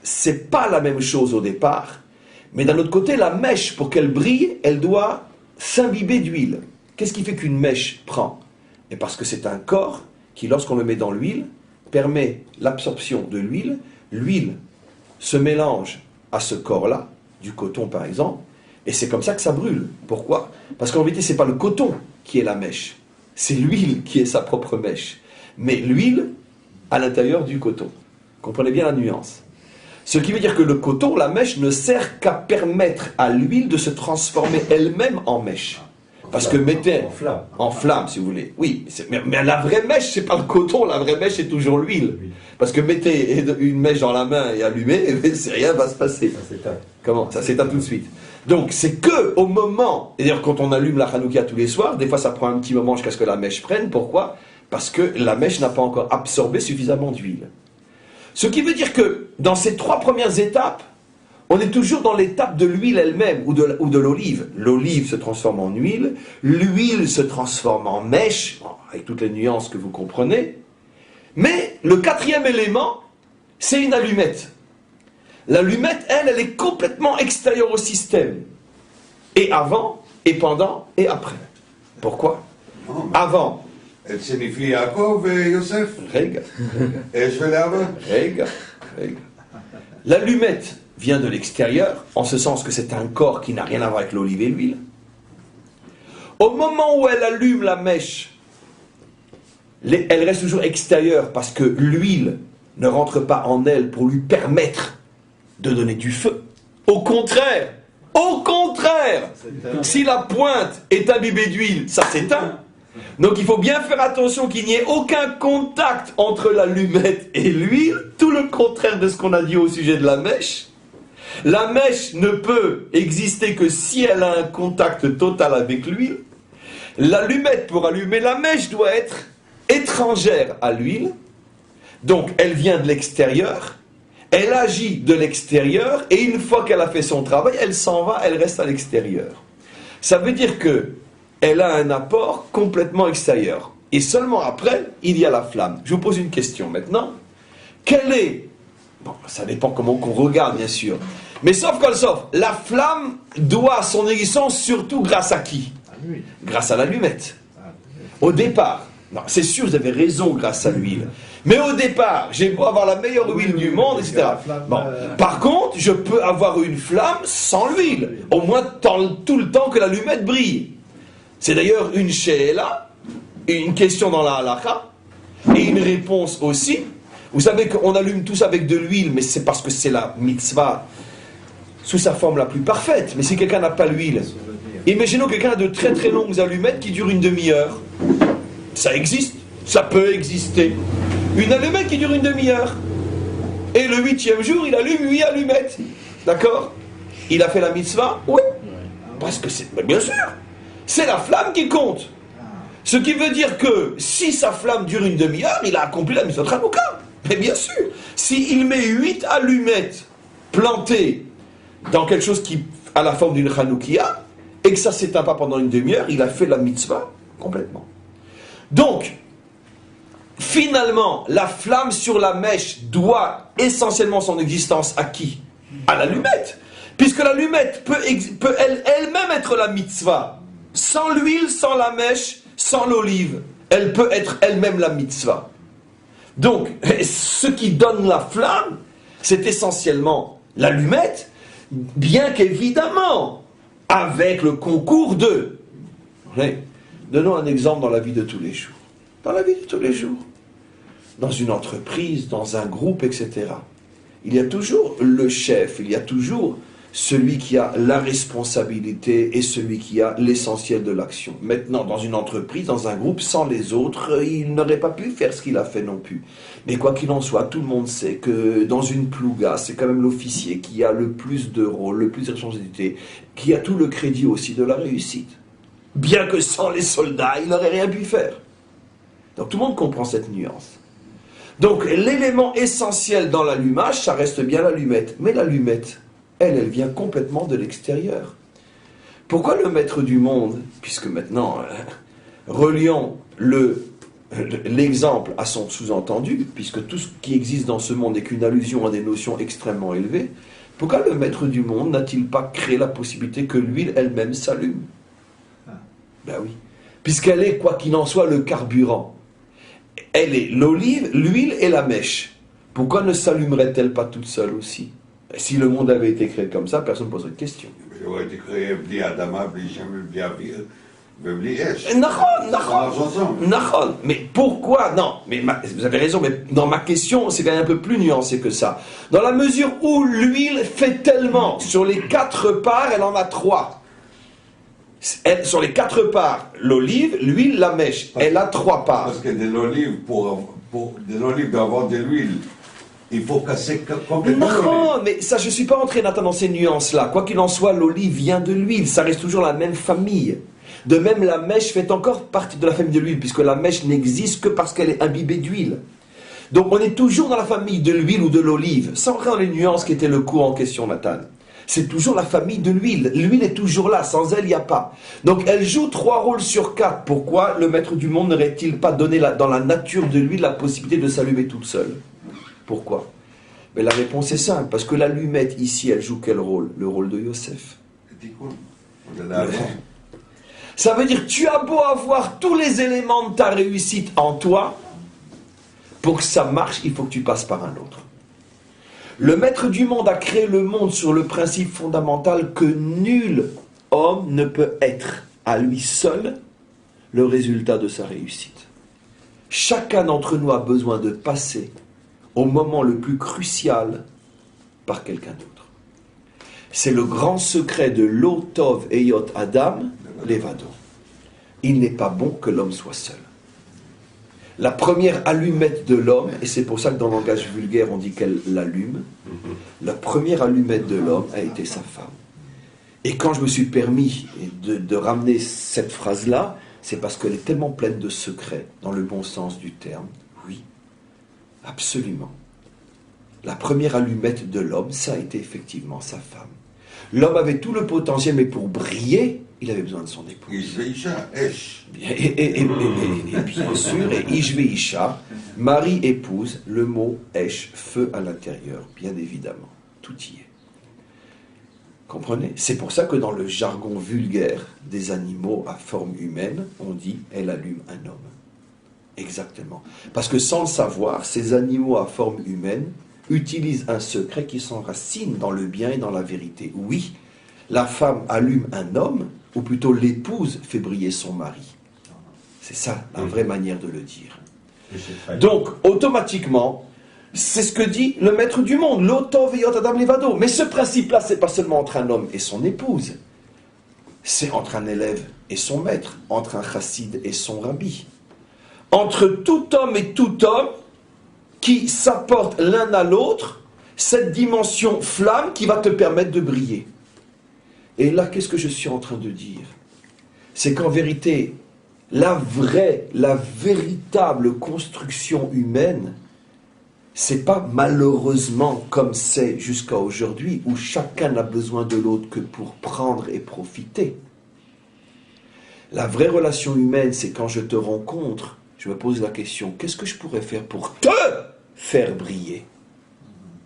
c'est pas la même chose au départ, mais d'un autre côté, la mèche, pour qu'elle brille, elle doit s'imbiber d'huile. Qu'est-ce qui fait qu'une mèche prend? Et parce que c'est un corps qui, lorsqu'on le met dans l'huile, permet l'absorption de l'huile. L'huile se mélange à ce corps-là, du coton par exemple, et c'est comme ça que ça brûle. Pourquoi? Parce qu'en vérité, ce n'est pas le coton qui est la mèche, c'est l'huile qui est sa propre mèche. Mais l'huile à l'intérieur du coton. Comprenez bien la nuance. Ce qui veut dire que le coton, la mèche, ne sert qu'à permettre à l'huile de se transformer elle-même en mèche. Parce que mettez en flamme, si vous voulez. Oui, mais la vraie mèche, c'est pas le coton, la vraie mèche, c'est toujours l'huile. Parce que mettez une mèche dans la main et allumez, c'est rien va se passer. Ça s'éteint. Comment? Ça s'éteint tout de suite. Donc c'est que au moment, et d'ailleurs quand on allume la Hanouka tous les soirs, des fois ça prend un petit moment jusqu'à ce que la mèche prenne. Pourquoi? Parce que la mèche n'a pas encore absorbé suffisamment d'huile. Ce qui veut dire que dans ces 3 premières étapes, on est toujours dans l'étape de l'huile elle-même ou de l'olive. L'olive se transforme en huile, l'huile se transforme en mèche, avec toutes les nuances que vous comprenez. Mais le 4e élément, c'est une allumette. L'allumette, elle est complètement extérieure au système. Et avant, et pendant, et après. Pourquoi? Avant. Elle signifie Yaakov et Yosef. Rega. Et je vais là-bas. Rega. L'allumette, vient de l'extérieur, en ce sens que c'est un corps qui n'a rien à voir avec l'olive et l'huile. Au moment où elle allume la mèche, elle reste toujours extérieure parce que l'huile ne rentre pas en elle pour lui permettre de donner du feu. Au contraire, si la pointe est imbibée d'huile, ça s'éteint. Donc il faut bien faire attention qu'il n'y ait aucun contact entre l'allumette et l'huile, tout le contraire de ce qu'on a dit au sujet de la mèche. La mèche ne peut exister que si elle a un contact total avec l'huile. L'allumette pour allumer la mèche doit être étrangère à l'huile, donc elle vient de l'extérieur, elle agit de l'extérieur, et une fois qu'elle a fait son travail, elle s'en va, elle reste à l'extérieur. Ça veut dire que elle a un apport complètement extérieur. Et seulement après, il y a la flamme. Je vous pose une question maintenant. Quelle est... Bon, ça dépend comment qu'on regarde, bien sûr. Mais sauf, la flamme doit son existence surtout grâce à qui? Grâce à l'allumette. Au départ. Non, c'est sûr, vous avez raison, grâce à l'huile. Mais au départ, j'ai beau avoir la meilleure huile du monde, etc. Bon. Par contre, je peux avoir une flamme sans l'huile. Au moins tout le temps que l'allumette brille. C'est d'ailleurs une she'ela, une question dans la halakha, et une réponse aussi. Vous savez qu'on allume tous avec de l'huile, mais c'est parce que c'est la mitzvah sous sa forme la plus parfaite. Mais si quelqu'un n'a pas l'huile, imaginons quelqu'un a de très très longues allumettes qui durent une demi-heure. Ça existe, ça peut exister. Une allumette qui dure une demi-heure. Et le 8e jour, il allume 8 allumettes. D'accord? Il a fait la mitzvah? Oui. Parce que c'est... bien sûr. C'est la flamme qui compte. Ce qui veut dire que si sa flamme dure une demi-heure, il a accompli la mitzvah de Hanouka. Mais bien sûr, s'il met 8 allumettes plantées dans quelque chose qui a la forme d'une Hanoukia, et que ça ne s'éteint pas pendant une demi-heure, il a fait la mitzvah complètement. Donc, finalement, la flamme sur la mèche doit essentiellement son existence à qui? À l'allumette. Puisque l'allumette peut elle-même être la mitzvah. Sans l'huile, sans la mèche, sans l'olive, elle peut être elle-même la mitzvah. Donc, ce qui donne la flamme, c'est essentiellement l'allumette, bien qu'évidemment, avec le concours de... Donnons un exemple dans la vie de tous les jours. Dans la vie de tous les jours. Dans une entreprise, dans un groupe, etc. Il y a toujours le chef, il y a toujours celui qui a la responsabilité et celui qui a l'essentiel de l'action. Maintenant, dans une entreprise, dans un groupe, sans les autres, il n'aurait pas pu faire ce qu'il a fait non plus. Mais quoi qu'il en soit, tout le monde sait que dans une plouga, c'est quand même l'officier qui a le plus de rôle, le plus de responsabilité, qui a tout le crédit aussi de la réussite. Bien que sans les soldats, il n'aurait rien pu faire. Donc tout le monde comprend cette nuance. Donc l'élément essentiel dans l'allumage, ça reste bien l'allumette. Mais l'allumette, elle vient complètement de l'extérieur. Pourquoi le maître du monde, puisque maintenant, relions l'exemple à son sous-entendu, puisque tout ce qui existe dans ce monde n'est qu'une allusion à des notions extrêmement élevées, pourquoi le maître du monde n'a-t-il pas créé la possibilité que l'huile elle-même s'allume? Ben oui, puisqu'elle est, quoi qu'il en soit, le carburant. Elle est l'olive, l'huile et la mèche. Pourquoi ne s'allumerait-elle pas toute seule aussi? Si le monde avait été créé comme ça, personne ne poserait de question. Il aurait été créé bli Adama, bli Shem, bli Avir, bli Esh. Nachon. Mais pourquoi? Non, mais vous avez raison, mais dans ma question, c'est quand même un peu plus nuancé que ça. Dans la mesure où l'huile fait tellement, sur les 4 parts, elle en a 3. Sur les 4 parts, l'olive, l'huile, la mèche, elle a 3 parts. Parce que de l'olive, pour de l'olive d'avoir de l'huile, il faut casser complètement l'olive. Non, mais ça, je ne suis pas entré dans ces nuances-là. Quoi qu'il en soit, l'olive vient de l'huile, ça reste toujours la même famille. De même, la mèche fait encore partie de la famille de l'huile, puisque la mèche n'existe que parce qu'elle est imbibée d'huile. Donc on est toujours dans la famille de l'huile ou de l'olive, sans rentrer dans les nuances qui étaient le cours en question, Nathan. C'est toujours la famille de l'huile. L'huile est toujours là, sans elle, il n'y a pas. Donc elle joue 3 rôles sur 4. Pourquoi le maître du monde n'aurait-il pas donné dans la nature de l'huile la possibilité de s'allumer toute seule? Pourquoi? Mais la réponse est simple, parce que l'allumette ici, elle joue quel rôle? Le rôle de Yosef. Ça veut dire, tu as beau avoir tous les éléments de ta réussite en toi, pour que ça marche, il faut que tu passes par un autre. Le maître du monde a créé le monde sur le principe fondamental que nul homme ne peut être à lui seul le résultat de sa réussite. Chacun d'entre nous a besoin de passer au moment le plus crucial par quelqu'un d'autre. C'est le grand secret de Lo Tov Eyot Adam Levado. Il n'est pas bon que l'homme soit seul. La première allumette de l'homme, et c'est pour ça que dans le langage vulgaire on dit qu'elle l'allume, la première allumette de l'homme a été sa femme. Et quand je me suis permis de ramener cette phrase-là, c'est parce qu'elle est tellement pleine de secrets, dans le bon sens du terme. Oui, absolument. La première allumette de l'homme, ça a été effectivement sa femme. L'homme avait tout le potentiel, mais pour briller, il avait besoin de son épouse. Et bien sûr, et Ish Isha, mari, épouse, le mot Esh, feu à l'intérieur, bien évidemment. Tout y est. Comprenez? C'est pour ça que dans le jargon vulgaire des animaux à forme humaine, on dit « elle allume un homme ». Exactement. Parce que sans le savoir, ces animaux à forme humaine utilisent un secret qui s'enracine dans le bien et dans la vérité. Oui, la femme allume un homme, ou plutôt l'épouse fait briller son mari. C'est ça la vraie manière de le dire. Donc, automatiquement, c'est ce que dit le maître du monde, Lo Tov Eyot Adam Levado. Mais ce principe-là, c'est pas seulement entre un homme et son épouse. C'est entre un élève et son maître, entre un chassid et son rabbi. Entre tout homme et tout homme qui s'apportent l'un à l'autre cette dimension flamme qui va te permettre de briller. Et là, qu'est-ce que je suis en train de dire? C'est qu'en vérité, la véritable construction humaine, c'est pas malheureusement comme c'est jusqu'à aujourd'hui, où chacun n'a besoin de l'autre que pour prendre et profiter. La vraie relation humaine, c'est quand je te rencontre, je me pose la question, qu'est-ce que je pourrais faire pour te faire briller?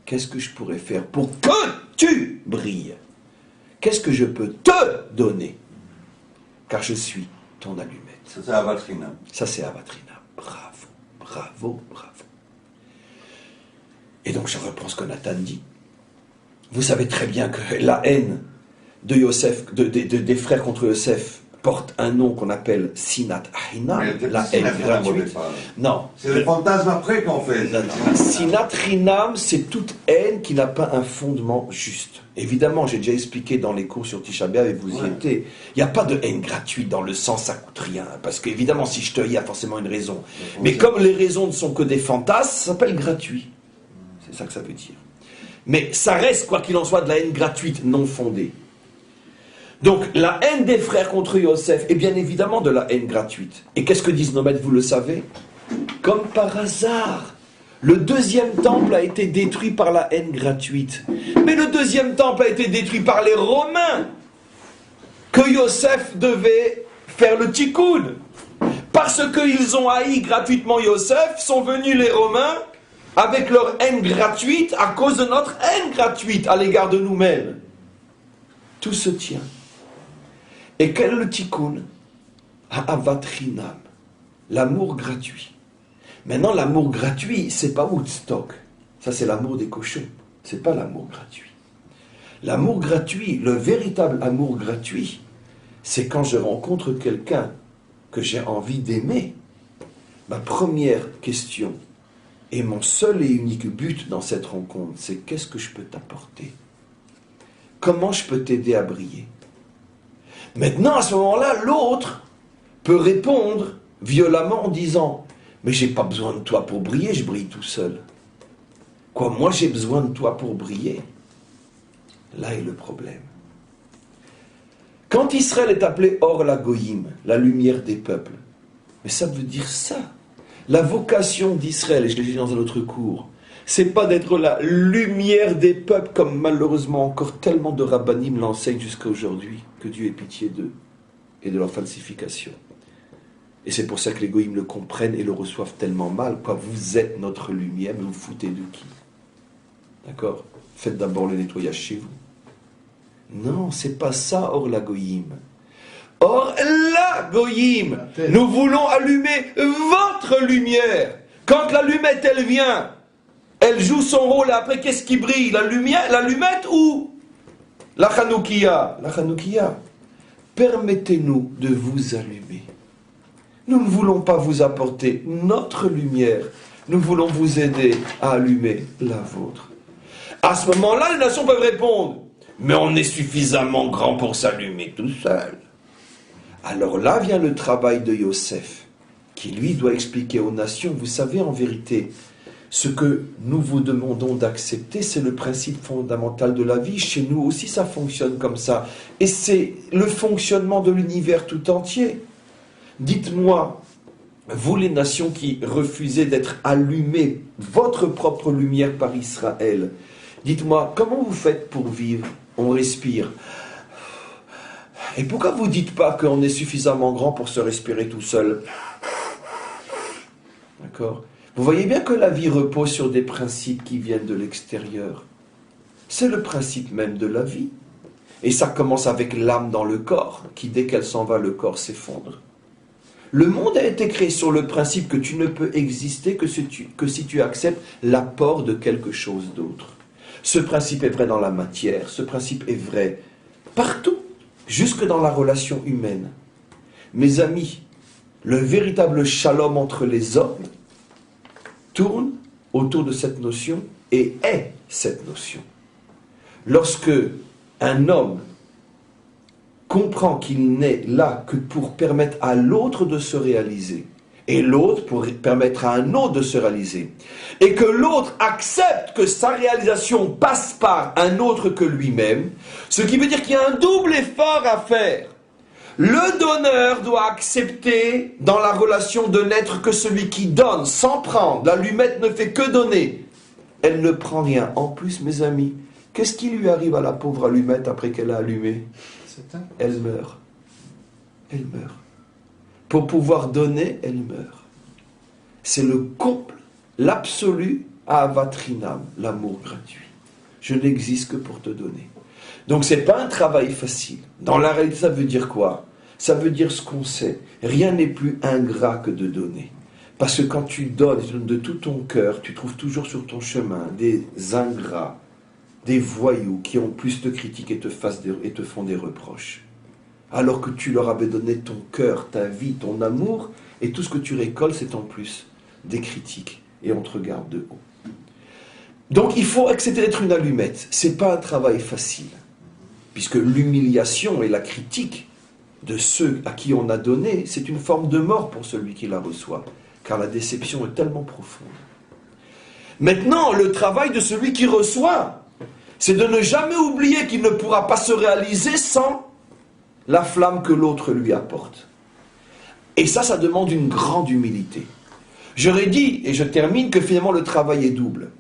Qu'est-ce que je pourrais faire pour que tu brilles? Qu'est-ce que je peux te donner? Car je suis ton allumette. Ça, c'est Avatrina. Ça, c'est Avatrina. Bravo, bravo, bravo. Et donc, je reprends ce que Nathan dit. Vous savez très bien que la haine de Yosef, des frères contre Yosef, porte un nom qu'on appelle Sinat Hinam, la haine gratuite. Non. C'est le fantasme après qu'on fait. Non, non. Sinat Hinam, c'est toute haine qui n'a pas un fondement juste. Évidemment, j'ai déjà expliqué dans les cours sur Tisha B'Av et vous y étiez. Il n'y a pas de haine gratuite dans le sens ça coûte rien. Parce qu'évidemment, si je te hais, il y a forcément une raison. Mais comme les raisons ne sont que des fantasmes, ça s'appelle gratuit. C'est ça que ça veut dire. Mais ça reste, quoi qu'il en soit, de la haine gratuite, non fondée. Donc, la haine des frères contre Yosef est bien évidemment de la haine gratuite. Et qu'est-ce que disent nos maîtres, vous le savez? Comme par hasard, le deuxième temple a été détruit par la haine gratuite. Mais le deuxième temple a été détruit par les Romains, que Yosef devait faire le tikkun. Parce qu'ils ont haï gratuitement Yosef, sont venus les Romains avec leur haine gratuite à cause de notre haine gratuite à l'égard de nous-mêmes. Tout se tient. Et quel est le tikkun? Ha'avatrinam, l'amour gratuit. Maintenant, l'amour gratuit, c'est pas Woodstock. Ça, c'est l'amour des cochons. C'est pas l'amour gratuit. L'amour gratuit, le véritable amour gratuit, c'est quand je rencontre quelqu'un que j'ai envie d'aimer. Ma première question et mon seul et unique but dans cette rencontre, c'est qu'est-ce que je peux t'apporter? Comment je peux t'aider à briller? Maintenant, à ce moment-là, l'autre peut répondre violemment en disant « Mais j'ai pas besoin de toi pour briller, je brille tout seul. » Quoi, moi j'ai besoin de toi pour briller? Là est le problème. Quand Israël est appelé Or la Goyim, la lumière des peuples, mais ça veut dire ça. La vocation d'Israël, et je l'ai dit dans un autre cours, c'est pas d'être la lumière des peuples, comme malheureusement encore tellement de rabbinim l'enseignent jusqu'à aujourd'hui, que Dieu ait pitié d'eux et de leur falsification. Et c'est pour ça que les goïms le comprennent et le reçoivent tellement mal. Quoi, vous êtes notre lumière, mais vous foutez de qui? D'accord? Faites d'abord le nettoyage chez vous. Non, c'est pas ça, Or la Goïm. Or la Goïm, nous voulons allumer votre lumière. Quand l'allumette, elle vient, Elle joue son rôle et après qu'est-ce qui brille? La lumière, l'allumette ou la Hanoukia? La Hanoukia. Permettez-nous de vous allumer. Nous ne voulons pas vous apporter notre lumière. Nous voulons vous aider à allumer la vôtre. À ce moment-là, les nations peuvent répondre, mais on est suffisamment grand pour s'allumer tout seul. Alors là vient le travail de Yosef, qui lui doit expliquer aux nations, vous savez en vérité, ce que nous vous demandons d'accepter, c'est le principe fondamental de la vie. Chez nous aussi, ça fonctionne comme ça. Et c'est le fonctionnement de l'univers tout entier. Dites-moi, vous les nations qui refusez d'être allumées, votre propre lumière par Israël, dites-moi, comment vous faites pour vivre? On respire. Et pourquoi vous ne dites pas qu'on est suffisamment grand pour se respirer tout seul? D'accord? Vous voyez bien que la vie repose sur des principes qui viennent de l'extérieur. C'est le principe même de la vie. Et ça commence avec l'âme dans le corps, qui dès qu'elle s'en va, le corps s'effondre. Le monde a été créé sur le principe que tu ne peux exister que si tu acceptes l'apport de quelque chose d'autre. Ce principe est vrai dans la matière, ce principe est vrai partout, jusque dans la relation humaine. Mes amis, le véritable shalom entre les hommes tourne autour de cette notion et est cette notion. Lorsque un homme comprend qu'il n'est là que pour permettre à l'autre de se réaliser, et l'autre pour permettre à un autre de se réaliser, et que l'autre accepte que sa réalisation passe par un autre que lui-même, ce qui veut dire qu'il y a un double effort à faire. Le donneur doit accepter dans la relation de n'être que celui qui donne sans prendre. L'allumette ne fait que donner. Elle ne prend rien. En plus, mes amis, qu'est-ce qui lui arrive à la pauvre allumette après qu'elle a allumé? Elle meurt. Elle meurt. Pour pouvoir donner, elle meurt. C'est le comble, l'absolu à Avatrinam, l'amour gratuit. Je n'existe que pour te donner. Donc ce n'est pas un travail facile. Dans la réalité, ça veut dire quoi? Ça veut dire ce qu'on sait. Rien n'est plus ingrat que de donner. Parce que quand tu donnes de tout ton cœur, tu trouves toujours sur ton chemin des ingrats, des voyous qui ont plus de critiques et te font des reproches. Alors que tu leur avais donné ton cœur, ta vie, ton amour, et tout ce que tu récoltes, c'est en plus des critiques. Et on te regarde de haut. Donc il faut accepter d'être une allumette. Ce n'est pas un travail facile. Puisque l'humiliation et la critique de ceux à qui on a donné, c'est une forme de mort pour celui qui la reçoit. Car la déception est tellement profonde. Maintenant, le travail de celui qui reçoit, c'est de ne jamais oublier qu'il ne pourra pas se réaliser sans la flamme que l'autre lui apporte. Et ça demande une grande humilité. J'aurais dit, et je termine, que finalement le travail est double.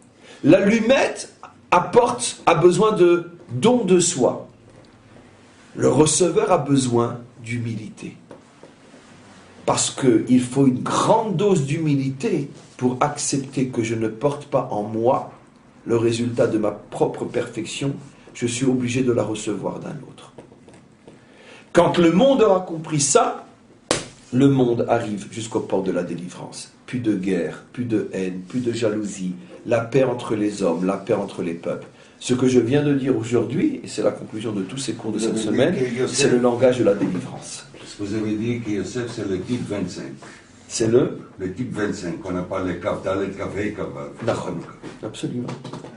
L'allumette a besoin de don de soi. Le receveur a besoin d'humilité. Parce qu'il faut une grande dose d'humilité pour accepter que je ne porte pas en moi le résultat de ma propre perfection. Je suis obligé de la recevoir d'un autre. Quand le monde aura compris ça, le monde arrive jusqu'au port de la délivrance. Plus de guerre, plus de haine, plus de jalousie, la paix entre les hommes, la paix entre les peuples. Ce que je viens de dire aujourd'hui, et c'est la conclusion de tous ces cours de cette semaine, c'est le langage de la délivrance. Vous avez dit que Yosef c'est le type 25. C'est le type 25, on n'a pas les Kavdalet, Kavei, Kavav. Absolument.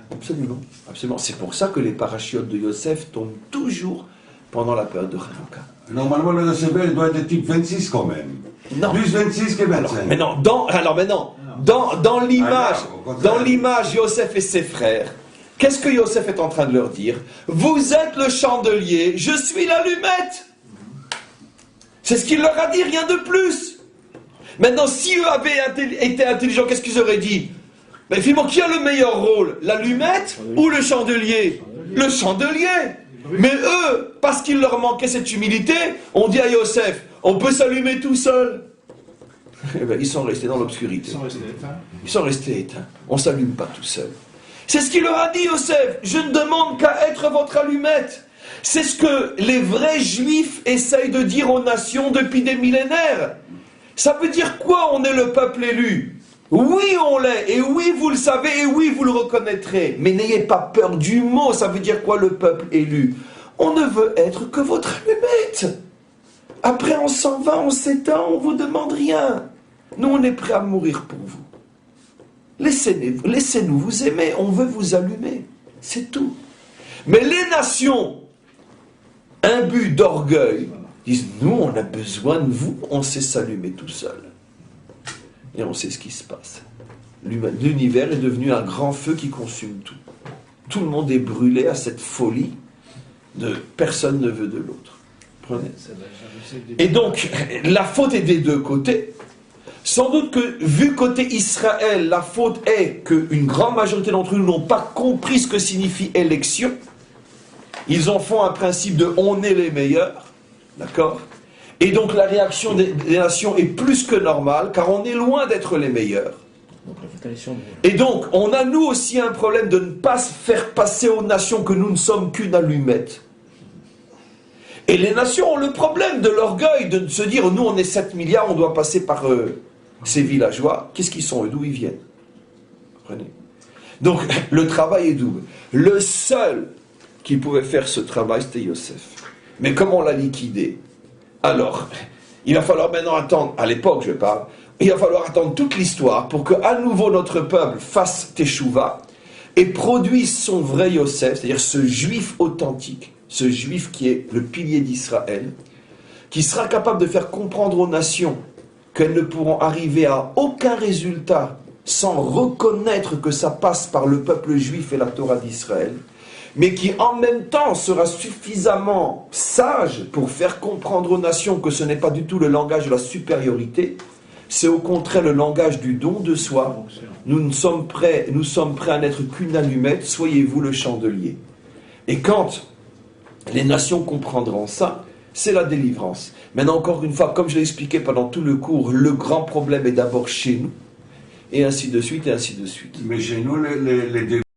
Absolument. Absolument. C'est pour ça que les parachutes de Yosef tombent toujours pendant la période de Hanouka. Normalement, le receveur doit être type 26 quand même. Non. Plus 26 que 25. Dans l'image, Yosef et ses frères, qu'est-ce que Yosef est en train de leur dire? Vous êtes le chandelier, je suis l'allumette. C'est ce qu'il leur a dit, rien de plus. Maintenant, si eux avaient été intelligents, qu'est-ce qu'ils auraient dit? Mais finalement, qui a le meilleur rôle? L'allumette ou le chandelier? Le chandelier. Mais eux, parce qu'il leur manquait cette humilité, on dit à Yosef, on peut s'allumer tout seul. Eh bien, ils sont restés dans l'obscurité. Ils sont restés éteints. On ne s'allume pas tout seul. C'est ce qu'il leur a dit, Yosef. Je ne demande qu'à être votre allumette. C'est ce que les vrais juifs essayent de dire aux nations depuis des millénaires. Ça veut dire quoi, on est le peuple élu? Oui, on l'est, et oui, vous le savez, et oui, vous le reconnaîtrez. Mais n'ayez pas peur du mot, ça veut dire quoi le peuple élu? On ne veut être que votre allumette. Après, on s'en va, on s'éteint, on vous demande rien. Nous, on est prêts à mourir pour vous. Laissez-nous vous aimer, on veut vous allumer. C'est tout. Mais les nations, imbues d'orgueil, disent, nous, on a besoin de vous, on sait s'allumer tout seul. Et on sait ce qui se passe. L'univers est devenu un grand feu qui consume tout. Tout le monde est brûlé à cette folie de personne ne veut de l'autre. Prenez. Et donc, la faute est des deux côtés. Sans doute que, vu côté Israël, la faute est qu'une grande majorité d'entre nous n'ont pas compris ce que signifie élection. Ils en font un principe de « on est les meilleurs », d'accord? Et donc la réaction des nations est plus que normale, car on est loin d'être les meilleurs. Et donc, on a nous aussi un problème de ne pas faire passer aux nations que nous ne sommes qu'une allumette. Et les nations ont le problème de l'orgueil, de se dire, nous on est 7 milliards, on doit passer par ces villageois. Qu'est-ce qu'ils sont eux? D'où ils viennent? Comprenez? Donc, le travail est double. Le seul qui pouvait faire ce travail, c'était Yosef. Mais comment on l'a liquidé? Alors, il va falloir maintenant attendre, à l'époque je parle, il va falloir attendre toute l'histoire pour qu'à nouveau notre peuple fasse teshuva et produise son vrai Yosef, c'est-à-dire ce juif authentique, ce juif qui est le pilier d'Israël, qui sera capable de faire comprendre aux nations qu'elles ne pourront arriver à aucun résultat sans reconnaître que ça passe par le peuple juif et la Torah d'Israël, mais qui en même temps sera suffisamment sage pour faire comprendre aux nations que ce n'est pas du tout le langage de la supériorité, c'est au contraire le langage du don de soi. Nous sommes prêts à n'être qu'une allumette, soyez vous le chandelier. Et quand les nations comprendront ça, c'est la délivrance. Maintenant, encore une fois, comme je l'ai expliqué pendant tout le cours, le grand problème est d'abord chez nous, et ainsi de suite, et ainsi de suite. Mais chez nous, les